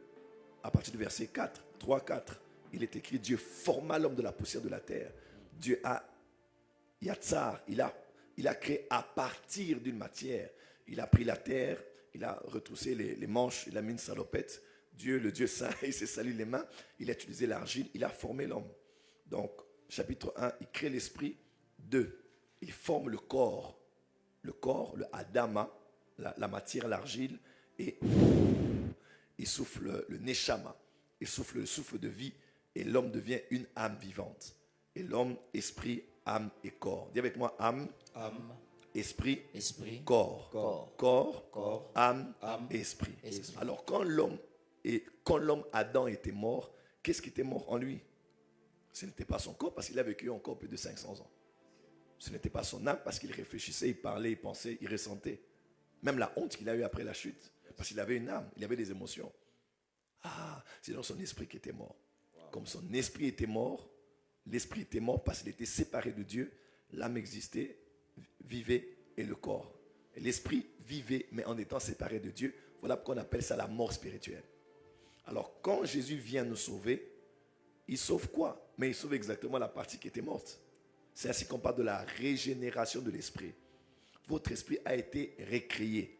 à partir du verset 4, 3, 4. Il est écrit, Dieu forma l'homme de la poussière de la terre. Dieu a, Yatsar, il a créé à partir d'une matière. Il a pris la terre, il a retroussé les manches, il a mis une salopette. Dieu, le Dieu saint, il s'est sali les mains, il a utilisé l'argile, il a formé l'homme. Donc, chapitre 1, il crée l'esprit. 2, il forme le corps, le Adama, la matière, l'argile, et il souffle le Neshama, il souffle le souffle de vie, et l'homme devient une âme vivante. Et l'homme, esprit, âme et corps. Dis avec moi, âme, âme, esprit, esprit, corps. corps, Corps, âme, et esprit. Alors quand l'homme Adam était mort, qu'est-ce qui était mort en lui? Ce n'était pas son corps parce qu'il a vécu encore plus de 500 ans. Ce n'était pas son âme parce qu'il réfléchissait, il parlait, il pensait, il ressentait. Même la honte qu'il a eue après la chute. Parce qu'il avait une âme, il avait des émotions. Ah, c'est dans son esprit qui était mort. Comme son esprit était mort, l'esprit était mort parce qu'il était séparé de Dieu. L'âme existait, vivait et le corps. Et l'esprit vivait mais en étant séparé de Dieu. Voilà pourquoi on appelle ça la mort spirituelle. Alors quand Jésus vient nous sauver, il sauve quoi? Mais il sauve exactement la partie qui était morte. C'est ainsi qu'on parle de la régénération de l'esprit. Votre esprit a été récréé.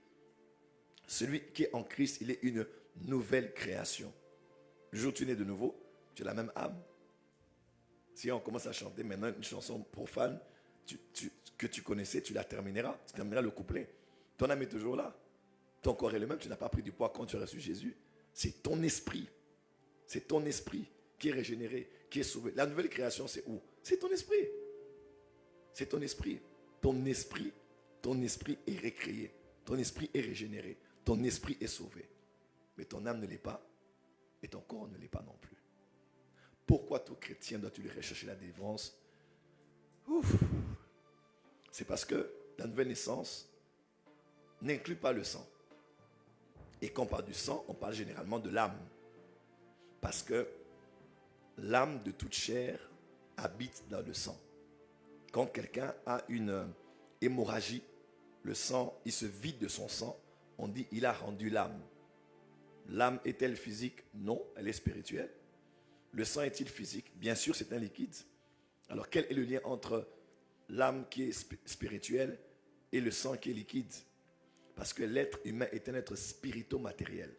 Celui qui est en Christ, il est une nouvelle création. Le jour où tu nais de nouveau, tu as la même âme. Si on commence à chanter maintenant une chanson profane que tu connaissais, tu la termineras. Tu termineras le couplet. Ton âme est toujours là. Ton corps est le même. Tu n'as pas pris du poids quand tu as reçu Jésus. C'est ton esprit. C'est ton esprit qui est régénéré, qui est sauvé. La nouvelle création, c'est où? C'est ton esprit. C'est ton esprit. Ton esprit est récréé. Ton esprit est régénéré. Ton esprit est sauvé. Mais ton âme ne l'est pas. Et ton corps ne l'est pas non plus. Pourquoi tout chrétien doit-il rechercher la délivrance? C'est parce que la nouvelle naissance n'inclut pas le sang. Et quand on parle du sang, on parle généralement de l'âme. Parce que l'âme de toute chair habite dans le sang. Quand quelqu'un a une hémorragie, le sang, il se vide de son sang, on dit il a rendu l'âme. L'âme est-elle physique? Non, elle est spirituelle. Le sang est-il physique? Bien sûr, c'est un liquide. Alors quel est le lien entre l'âme qui est spirituelle et le sang qui est liquide? Parce que l'être humain est un être spirito-matériel.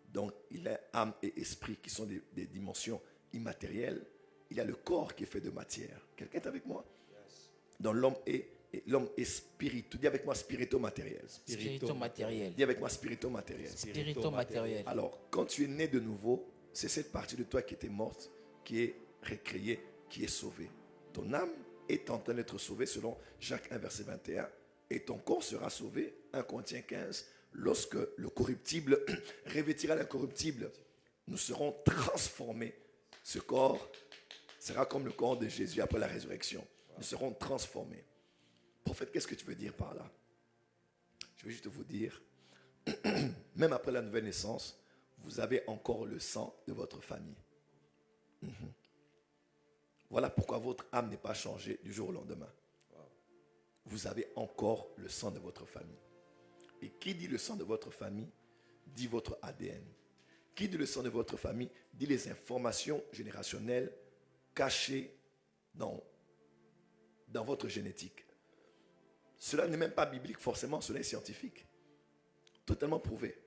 Donc il a âme et esprit qui sont des dimensions immatérielles. Il y a le corps qui est fait de matière. Quelqu'un est avec moi? Donc l'homme est spirituel. Dis avec moi spirito-matériel. spirito-matériel. Dis avec moi spirito-matériel. Spirito-matériel. Alors, quand tu es né de nouveau, c'est cette partie de toi qui était morte qui est récréé, qui est sauvé. Ton âme est en train d'être sauvée selon Jacques 1, verset 21. Et ton corps sera sauvé, 1 Corinthiens 15, lorsque le corruptible revêtira l'incorruptible. Nous serons transformés. Ce corps sera comme le corps de Jésus après la résurrection. Nous serons transformés. Prophète, qu'est-ce que tu veux dire par là? Je vais juste vous dire, même après la nouvelle naissance, vous avez encore le sang de votre famille. Voilà pourquoi votre âme n'est pas changée du jour au lendemain. Vous avez encore le sang de votre famille. Et qui dit le sang de votre famille, dit votre ADN. Qui dit le sang de votre famille, dit les informations générationnelles cachées dans votre génétique. Cela n'est même pas biblique forcément, cela est scientifique. Totalement prouvé.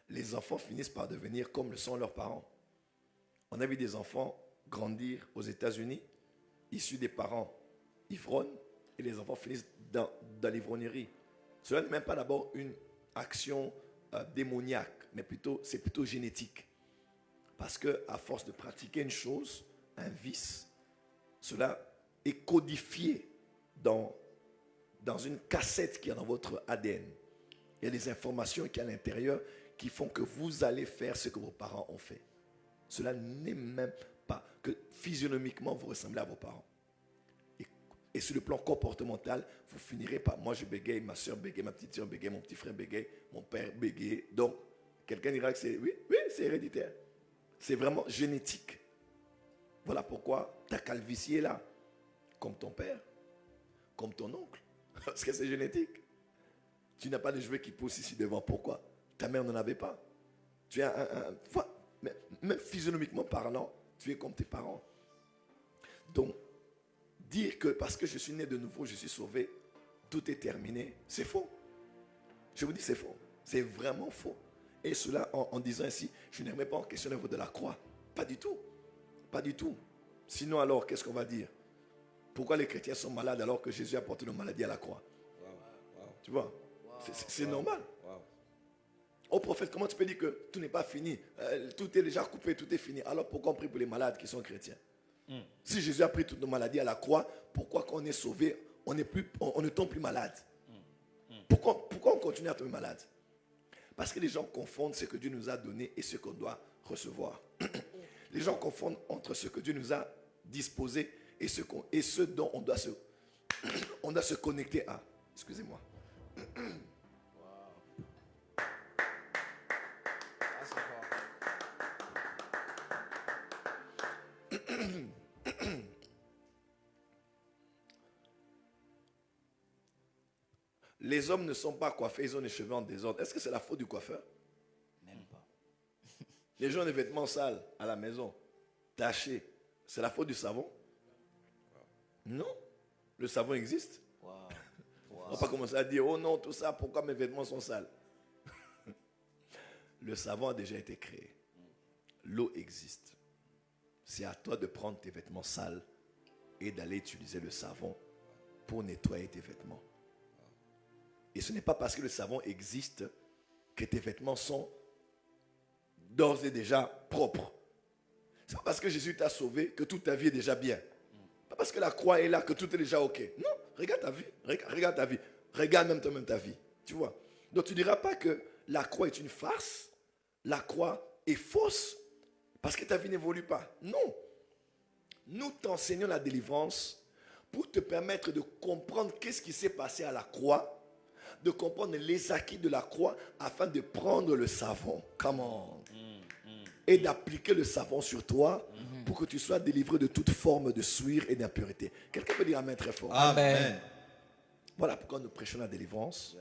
Les enfants finissent par devenir comme le sont leurs parents. On a vu des enfants grandir aux États-Unis, issus des parents ivrognes, et les enfants finissent dans l'ivrognerie. Cela n'est même pas d'abord une action démoniaque, mais c'est plutôt génétique. Parce qu'à force de pratiquer une chose, un vice, cela est codifié dans une cassette qui est dans votre ADN. Il y a des informations qui sont à l'intérieur qui font que vous allez faire ce que vos parents ont fait. Cela n'est même pas que physionomiquement vous ressemblez à vos parents. Et sur le plan comportemental, vous finirez par, moi je bégaye, ma soeur bégaye, ma petite soeur bégaye, mon petit frère bégaye, mon père bégaye. Donc, quelqu'un dira que c'est, oui, c'est héréditaire. C'est vraiment génétique. Voilà pourquoi ta calvitie est là. Comme ton père, comme ton oncle. Parce que c'est génétique. Tu n'as pas de cheveux qui poussent ici devant. Pourquoi? Ta mère n'en avait pas. Tu as même physionomiquement parlant, tu es comme tes parents. Donc, dire que parce que je suis né de nouveau, je suis sauvé, tout est terminé, c'est faux. Je vous dis, c'est faux. C'est vraiment faux. Et cela en disant ainsi, je ne remets pas en question le niveau de la croix. Pas du tout. Pas du tout. Sinon alors, qu'est-ce qu'on va dire? Pourquoi les chrétiens sont malades alors que Jésus a porté nos maladies à la croix? Tu vois? C'est normal. Oh prophète, comment tu peux dire que tout n'est pas fini? Tout est déjà coupé, tout est fini. Alors pourquoi on prie pour les malades qui sont chrétiens? Si Jésus a pris toutes nos maladies à la croix, pourquoi quand on est sauvé, on ne tombe plus malade? Pourquoi on continue à tomber malade? Parce que les gens confondent ce que Dieu nous a donné et ce qu'on doit recevoir. Les gens confondent entre ce que Dieu nous a disposé et ce dont on doit se connecter à. Excusez-moi. Les hommes ne sont pas coiffés, ils ont les cheveux en désordre. Est-ce que c'est la faute du coiffeur? Même pas. Les gens ont des vêtements sales à la maison, tachés. C'est la faute du savon? Non. Le savon existe. On ne va pas commencer à dire, oh non, tout ça, pourquoi mes vêtements sont sales? Le savon a déjà été créé. L'eau existe. C'est à toi de prendre tes vêtements sales et d'aller utiliser le savon pour nettoyer tes vêtements. Et ce n'est pas parce que le savon existe que tes vêtements sont d'ores et déjà propres. Ce n'est pas parce que Jésus t'a sauvé que toute ta vie est déjà bien. Pas parce que la croix est là que tout est déjà ok. Non, regarde ta vie. Regarde ta vie. Regarde même toi-même ta vie. Tu vois. Donc tu ne diras pas que la croix est une farce. La croix est fausse parce que ta vie n'évolue pas. Non. Nous t'enseignons la délivrance pour te permettre de comprendre qu'est-ce qui s'est passé à la croix, de comprendre les acquis de la croix afin de prendre le savon. Come on. Et d'appliquer le savon sur toi pour que tu sois délivré de toute forme de souillure et d'impureté. Quelqu'un peut dire amen très fort. Amen. Voilà pourquoi nous prêchons la délivrance.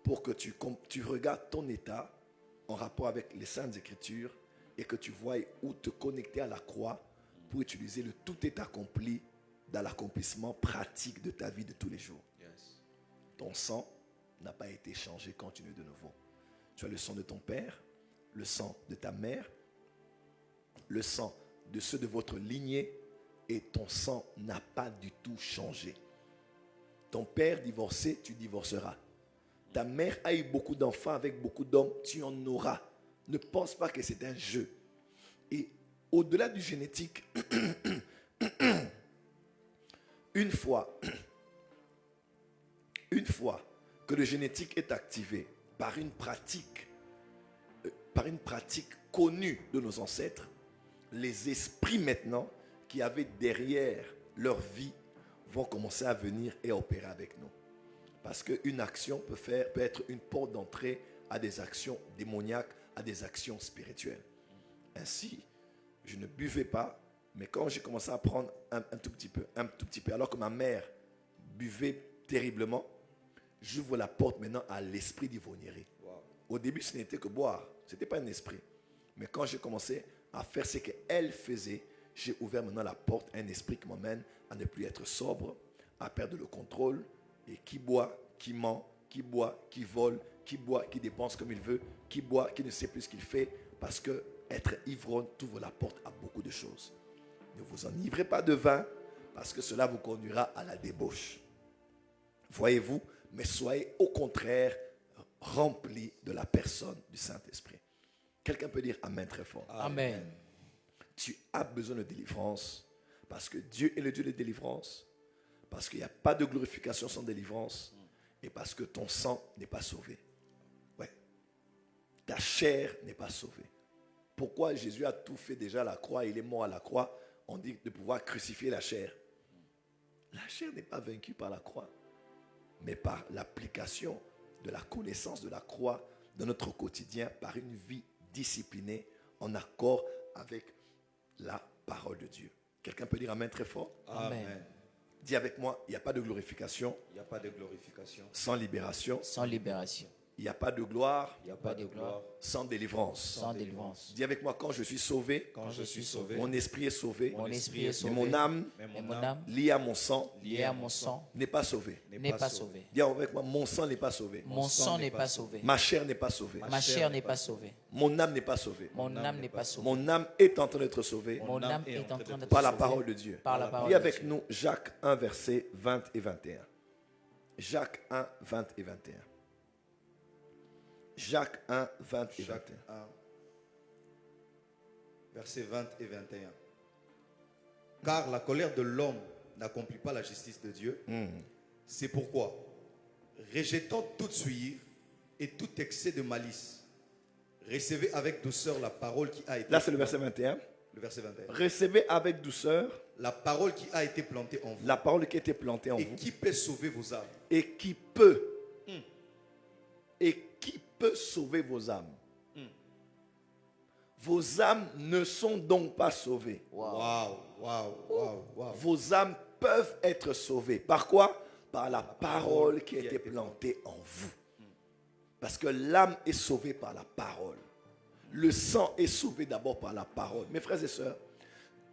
Pour que tu regardes ton état en rapport avec les Saintes Écritures et que tu voies où te connecter à la croix pour utiliser le tout est accompli dans l'accomplissement pratique de ta vie de tous les jours. Ton sang n'a pas été changé quand tu es de nouveau. Tu as le sang de ton père, le sang de ta mère, le sang de ceux de votre lignée et ton sang n'a pas du tout changé. Ton père divorcé, tu divorceras. Ta mère a eu beaucoup d'enfants avec beaucoup d'hommes, tu en auras. Ne pense pas que c'est un jeu. Et au-delà du génétique, une fois que le génétique est activé par une pratique connue de nos ancêtres, les esprits maintenant qui avaient derrière leur vie vont commencer à venir et opérer avec nous. Parce qu'une action peut être une porte d'entrée à des actions démoniaques, à des actions spirituelles. Ainsi, je ne buvais pas, mais quand j'ai commencé à prendre un tout petit peu, alors que ma mère buvait terriblement, j'ouvre la porte maintenant à l'esprit d'ivrognerie. Wow. Au début, ce n'était que boire, ce n'était pas un esprit. Mais quand j'ai commencé à faire ce qu'elle faisait, j'ai ouvert maintenant la porte à un esprit qui m'emmène à ne plus être sobre, à perdre le contrôle, et qui boit, qui ment, qui boit, qui vole, qui boit, qui dépense comme il veut, qui boit, qui ne sait plus ce qu'il fait, parce que être ivrogne t'ouvre la porte à beaucoup de choses. Ne vous enivrez pas de vin, parce que cela vous conduira à la débauche. Voyez-vous, mais soyez au contraire remplis de la personne du Saint-Esprit. Quelqu'un peut dire Amen très fort. Amen. Tu as besoin de délivrance, parce que Dieu est le Dieu de délivrance, parce qu'il n'y a pas de glorification sans délivrance, et parce que ton sang n'est pas sauvé. Ouais. Ta chair n'est pas sauvée. Pourquoi Jésus a tout fait déjà à la croix, il est mort à la croix, on dit de pouvoir crucifier la chair. La chair n'est pas vaincue par la croix, mais par l'application de la connaissance de la croix dans notre quotidien, par une vie disciplinée, en accord avec la parole de Dieu. Quelqu'un peut dire Amen très fort? Amen. Dis avec moi, il n'y a pas de glorification. Il n'y a pas de glorification Sans libération. Sans libération. Il n'y a pas de gloire. Il n'y a pas de gloire sans délivrance. Sans délivrance. Dis avec moi, quand je suis sauvé, quand je suis sauvé, mon esprit est sauvé. Mon esprit est sauvé. Mais mon âme, liée à mon sang, n'est pas sauvée. N'est pas sauvé. Dis avec moi, mon sang n'est pas sauvé. Mon sang n'est pas sauvé. Ma chair n'est pas sauvée. Ma chair n'est pas sauvée. Mon âme n'est pas sauvée. Mon âme n'est pas sauvée. Mon âme est en train d'être sauvée. Mon âme est en train d'être par la sauvée parole de Dieu. par la parole Lis de avec Dieu. nous Jacques 1, versets 20 et 21. Jacques 1, 20 et 21. Jacques 1, 20 et 21. 1, versets 20 et 21. Car la colère de l'homme n'accomplit pas la justice de Dieu. C'est pourquoi, rejetant toute souillure et tout excès de malice, recevez avec douceur la parole qui a été... Là, c'est le verset 21. Le verset 21. Recevez avec douceur la parole qui a été plantée en vous. la parole qui a été plantée en et vous. qui peut sauver vos âmes. Et qui peut sauver vos âmes. Vos âmes ne sont donc pas sauvées. Waouh, waouh, waouh, waouh. Vos âmes peuvent être sauvées. Par quoi? Par la parole qui a été plantée en vous. Parce que l'âme est sauvée par la parole. Le sang est sauvé d'abord par la parole. Mes frères et sœurs,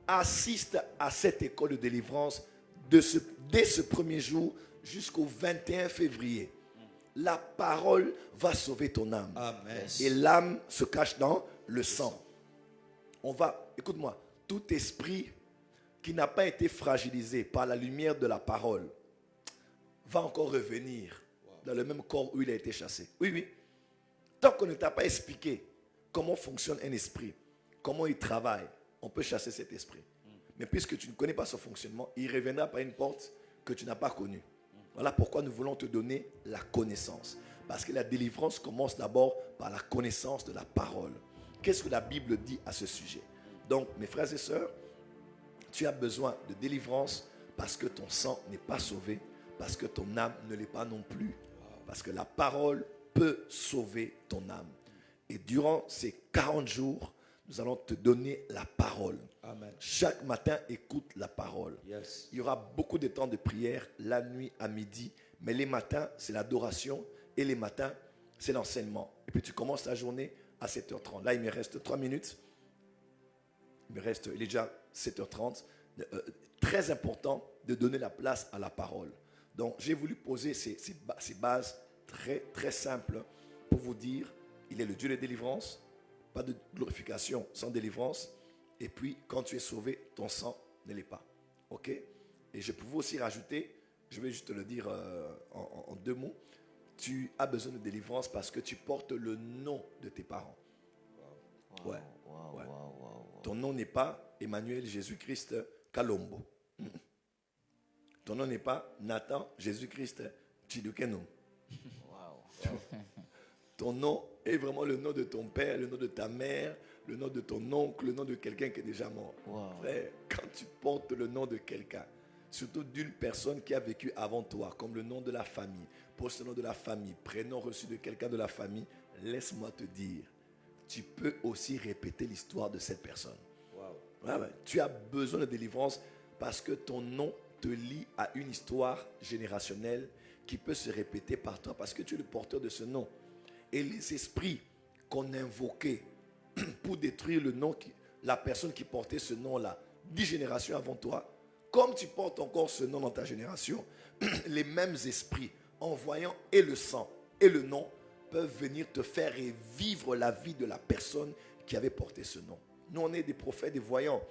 assiste à cette école de délivrance dès ce premier jour jusqu'au 21 février. La parole va sauver ton âme. Amen. Et l'âme se cache dans le sang. Écoute-moi, tout esprit qui n'a pas été fragilisé par la lumière de la parole va encore revenir dans le même corps où il a été chassé. Oui, oui. Tant qu'on ne t'a pas expliqué comment fonctionne un esprit, comment il travaille, on peut chasser cet esprit. Mais puisque tu ne connais pas son fonctionnement, il reviendra par une porte que tu n'as pas connue. Voilà pourquoi nous voulons te donner la connaissance. Parce que la délivrance commence d'abord par la connaissance de la parole. Qu'est-ce que la Bible dit à ce sujet? Donc, mes frères et sœurs, tu as besoin de délivrance parce que ton sang n'est pas sauvé, parce que ton âme ne l'est pas non plus. Parce que la parole peut sauver ton âme. Et durant ces 40 jours, nous allons te donner la parole. Amen. Chaque matin, écoute la parole. Yes. Il y aura beaucoup de temps de prière, la nuit, à midi. Mais les matins, c'est l'adoration. Et les matins, c'est l'enseignement. Et puis tu commences ta journée à 7h30. Là, il me reste 3 minutes. Il est déjà 7h30. Très important de donner la place à la parole. Donc, j'ai voulu poser ces bases très, très simples pour vous dire, il est le Dieu de délivrance. Pas de glorification sans délivrance. Et puis, quand tu es sauvé, ton sang ne l'est pas. OK? Et je peux aussi rajouter, je vais juste te le dire en 2 mots. tu as besoin de délivrance parce que tu portes le nom de tes parents. Ouais. Ouais. Ton nom n'est pas Emmanuel Jésus-Christ Kalombo. Ton nom n'est pas Nathan Jésus-Christ Chidukenom. Ton nom est vraiment le nom de ton père, le nom de ta mère, le nom de ton oncle, le nom de quelqu'un qui est déjà mort. Frère, quand tu portes le nom de quelqu'un, surtout d'une personne qui a vécu avant toi, comme le nom de la famille, poste le nom de la famille, prénom reçu de quelqu'un de la famille, laisse-moi te dire, tu peux aussi répéter l'histoire de cette personne. Ouais. Tu as besoin de délivrance parce que ton nom te lie à une histoire générationnelle qui peut se répéter par toi parce que tu es le porteur de ce nom. Et les esprits qu'on invoquait pour détruire le nom, la personne qui portait ce nom-là, 10 générations avant toi, comme tu portes encore ce nom dans ta génération, les mêmes esprits, en voyant et le sang et le nom, peuvent venir te faire revivre la vie de la personne qui avait porté ce nom. Nous, on est des prophètes, des voyants.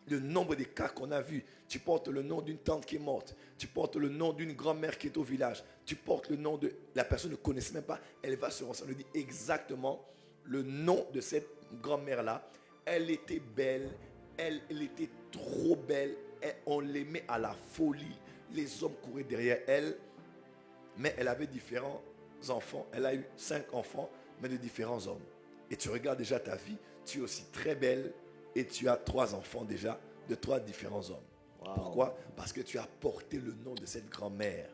Le nombre de cas qu'on a vus. Tu portes le nom d'une tante qui est morte. Tu portes le nom d'une grand-mère qui est au village. Tu portes le nom de... La personne ne connaissait même pas. Elle va se renseigner. Elle dit exactement le nom de cette grand-mère-là. Elle était belle. Elle était trop belle. On l'aimait à la folie. Les hommes couraient derrière elle. Mais elle avait différents enfants. Elle a eu 5 enfants, mais de différents hommes. Et tu regardes déjà ta vie. Tu es aussi très belle. Et tu as 3 enfants déjà de 3 différents hommes. Wow. Pourquoi? Parce que tu as porté le nom de cette grand-mère.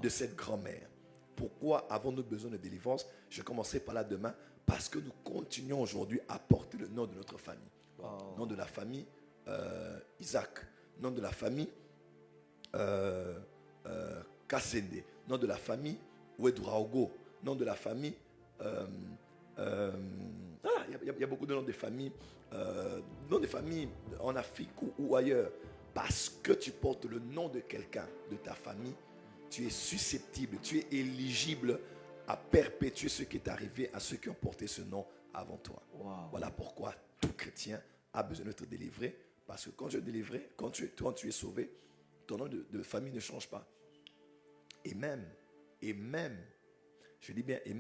De cette grand-mère. Pourquoi avons-nous besoin de délivrance? Je commencerai par là demain. Parce que nous continuons aujourd'hui à porter le nom de notre famille. Nom de la famille Isaac. Nom de la famille Kassende. Nom de la famille Ouedraogo. Nom de la famille... Il y a beaucoup de noms de familles. Noms de famille en Afrique ou ailleurs. Parce que tu portes le nom de quelqu'un de ta famille, tu es susceptible, tu es éligible à perpétuer ce qui est arrivé à ceux qui ont porté ce nom avant toi. Wow. Voilà pourquoi tout chrétien a besoin d'être délivré. Parce que quand tu es délivré, quand tu es sauvé, ton nom de famille ne change pas. Et même, je dis bien et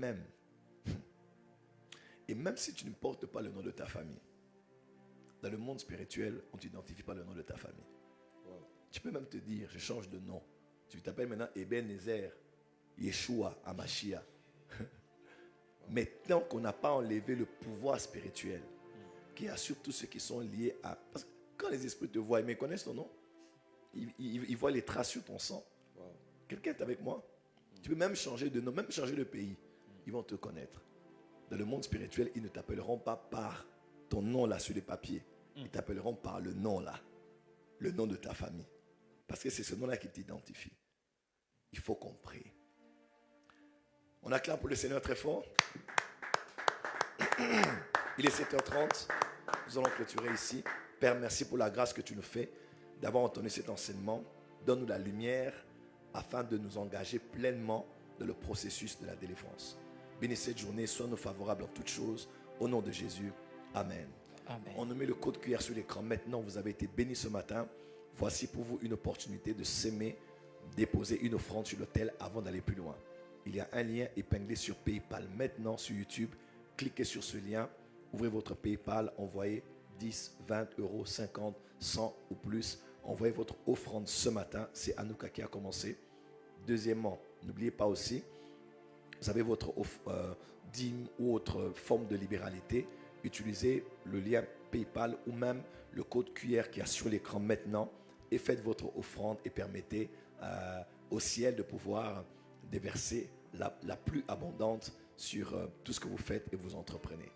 même si tu ne portes pas le nom de ta famille, dans le monde spirituel, on ne t'identifie pas le nom de ta famille. Wow. Tu peux même te dire, je change de nom. Tu t'appelles maintenant Ebenezer, Yeshua, Amashia. Mais tant qu'on n'a pas enlevé le pouvoir spirituel qui assure tous ceux qui sont liés à... Parce que quand les esprits te voient, ils connaissent ton nom. Ils voient les traces sur ton sang. Wow. Quelqu'un est avec moi? Tu peux même changer de nom, même changer de pays. Ils vont te connaître. Dans le monde spirituel, ils ne t'appelleront pas par ton nom là sur les papiers. Ils t'appelleront par le nom là. Le nom de ta famille. Parce que c'est ce nom-là qui t'identifie. Il faut qu'on prie. On acclame pour le Seigneur très fort. Il est 7h30. Nous allons clôturer ici. Père, merci pour la grâce que tu nous fais d'avoir entendu cet enseignement. Donne-nous la lumière afin de nous engager pleinement dans le processus de la délivrance. Bénis cette journée, sois-nous favorables en toutes choses. Au nom de Jésus. Amen. Amen. On nous met le code QR sur l'écran. Maintenant, vous avez été bénis ce matin. Voici pour vous une opportunité de s'aimer, déposer une offrande sur l'autel avant d'aller plus loin. Il y a un lien épinglé sur PayPal. Maintenant, sur YouTube, cliquez sur ce lien. Ouvrez votre PayPal. Envoyez 10, 20 euros, 50, 100 ou plus. Envoyez votre offrande ce matin. C'est Anouka qui a commencé. Deuxièmement, n'oubliez pas aussi, vous avez votre dîme ou autre forme de libéralité, utilisez le lien PayPal ou même le code QR qui est sur l'écran maintenant et faites votre offrande et permettez au ciel de pouvoir déverser la plus abondante sur tout ce que vous faites et vous entreprenez.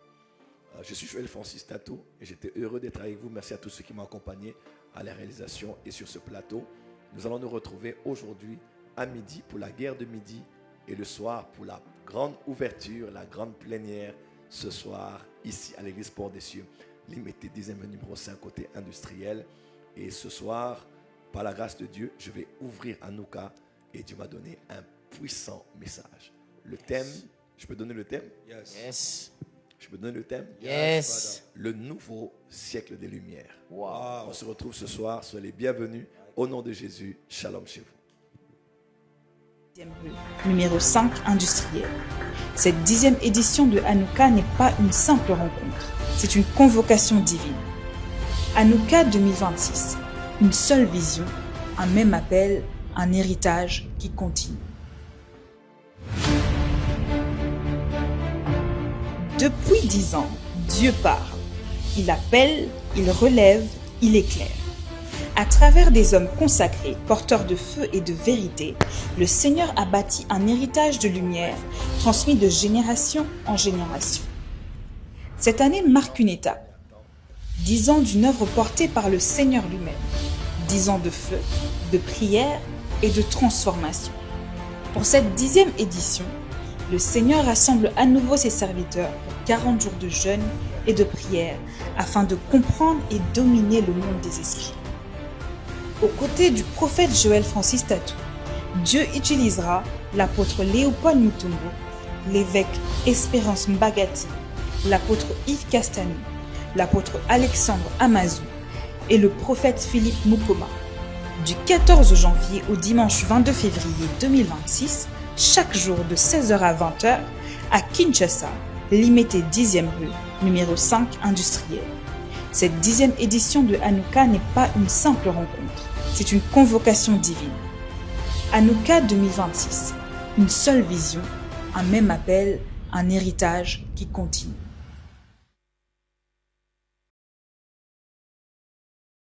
Je suis Joël Francis Tatou et j'étais heureux d'être avec vous. Merci à tous ceux qui m'ont accompagné à la réalisation et sur ce plateau. Nous allons nous retrouver aujourd'hui à midi pour la guerre de midi et le soir pour la grande ouverture, la grande plénière ce soir ici à l'église Port des Cieux. Limité 10e numéro 5 côté industriel. Et ce soir, par la grâce de Dieu, je vais ouvrir Anouka et Dieu m'a donné un puissant message. Le thème, je peux donner le thème? Yes. Je peux donner le thème? Yes. Le nouveau siècle des Lumières. Wow. On se retrouve ce soir. Soyez les bienvenus. Au nom de Jésus, shalom chez vous. Rue, numéro 5 industriel. Cette 10e édition de Hanouka n'est pas une simple rencontre, c'est une convocation divine. Hanouka 2026, une seule vision, un même appel, un héritage qui continue. Depuis 10 ans, Dieu parle. Il appelle, il relève, il éclaire. À travers des hommes consacrés, porteurs de feu et de vérité, le Seigneur a bâti un héritage de lumière transmis de génération en génération. Cette année marque une étape. 10 ans d'une œuvre portée par le Seigneur lui-même. 10 ans de feu, de prière et de transformation. Pour cette 10e édition, le Seigneur rassemble à nouveau ses serviteurs pour 40 jours de jeûne et de prière afin de comprendre et dominer le monde des esprits. Aux côtés du prophète Joël Francis Tatou, Dieu utilisera l'apôtre Léopold Mutombo, l'évêque Espérance Mbagati, l'apôtre Yves Castani, l'apôtre Alexandre Amazou et le prophète Philippe Mukoma. Du 14 janvier au dimanche 22 février 2026, chaque jour de 16h à 20h, à Kinshasa, Limité 10e rue, numéro 5 industriel. Cette 10e édition de Hanouka n'est pas une simple rencontre, c'est une convocation divine. Hanouka 2026, une seule vision, un même appel, un héritage qui continue.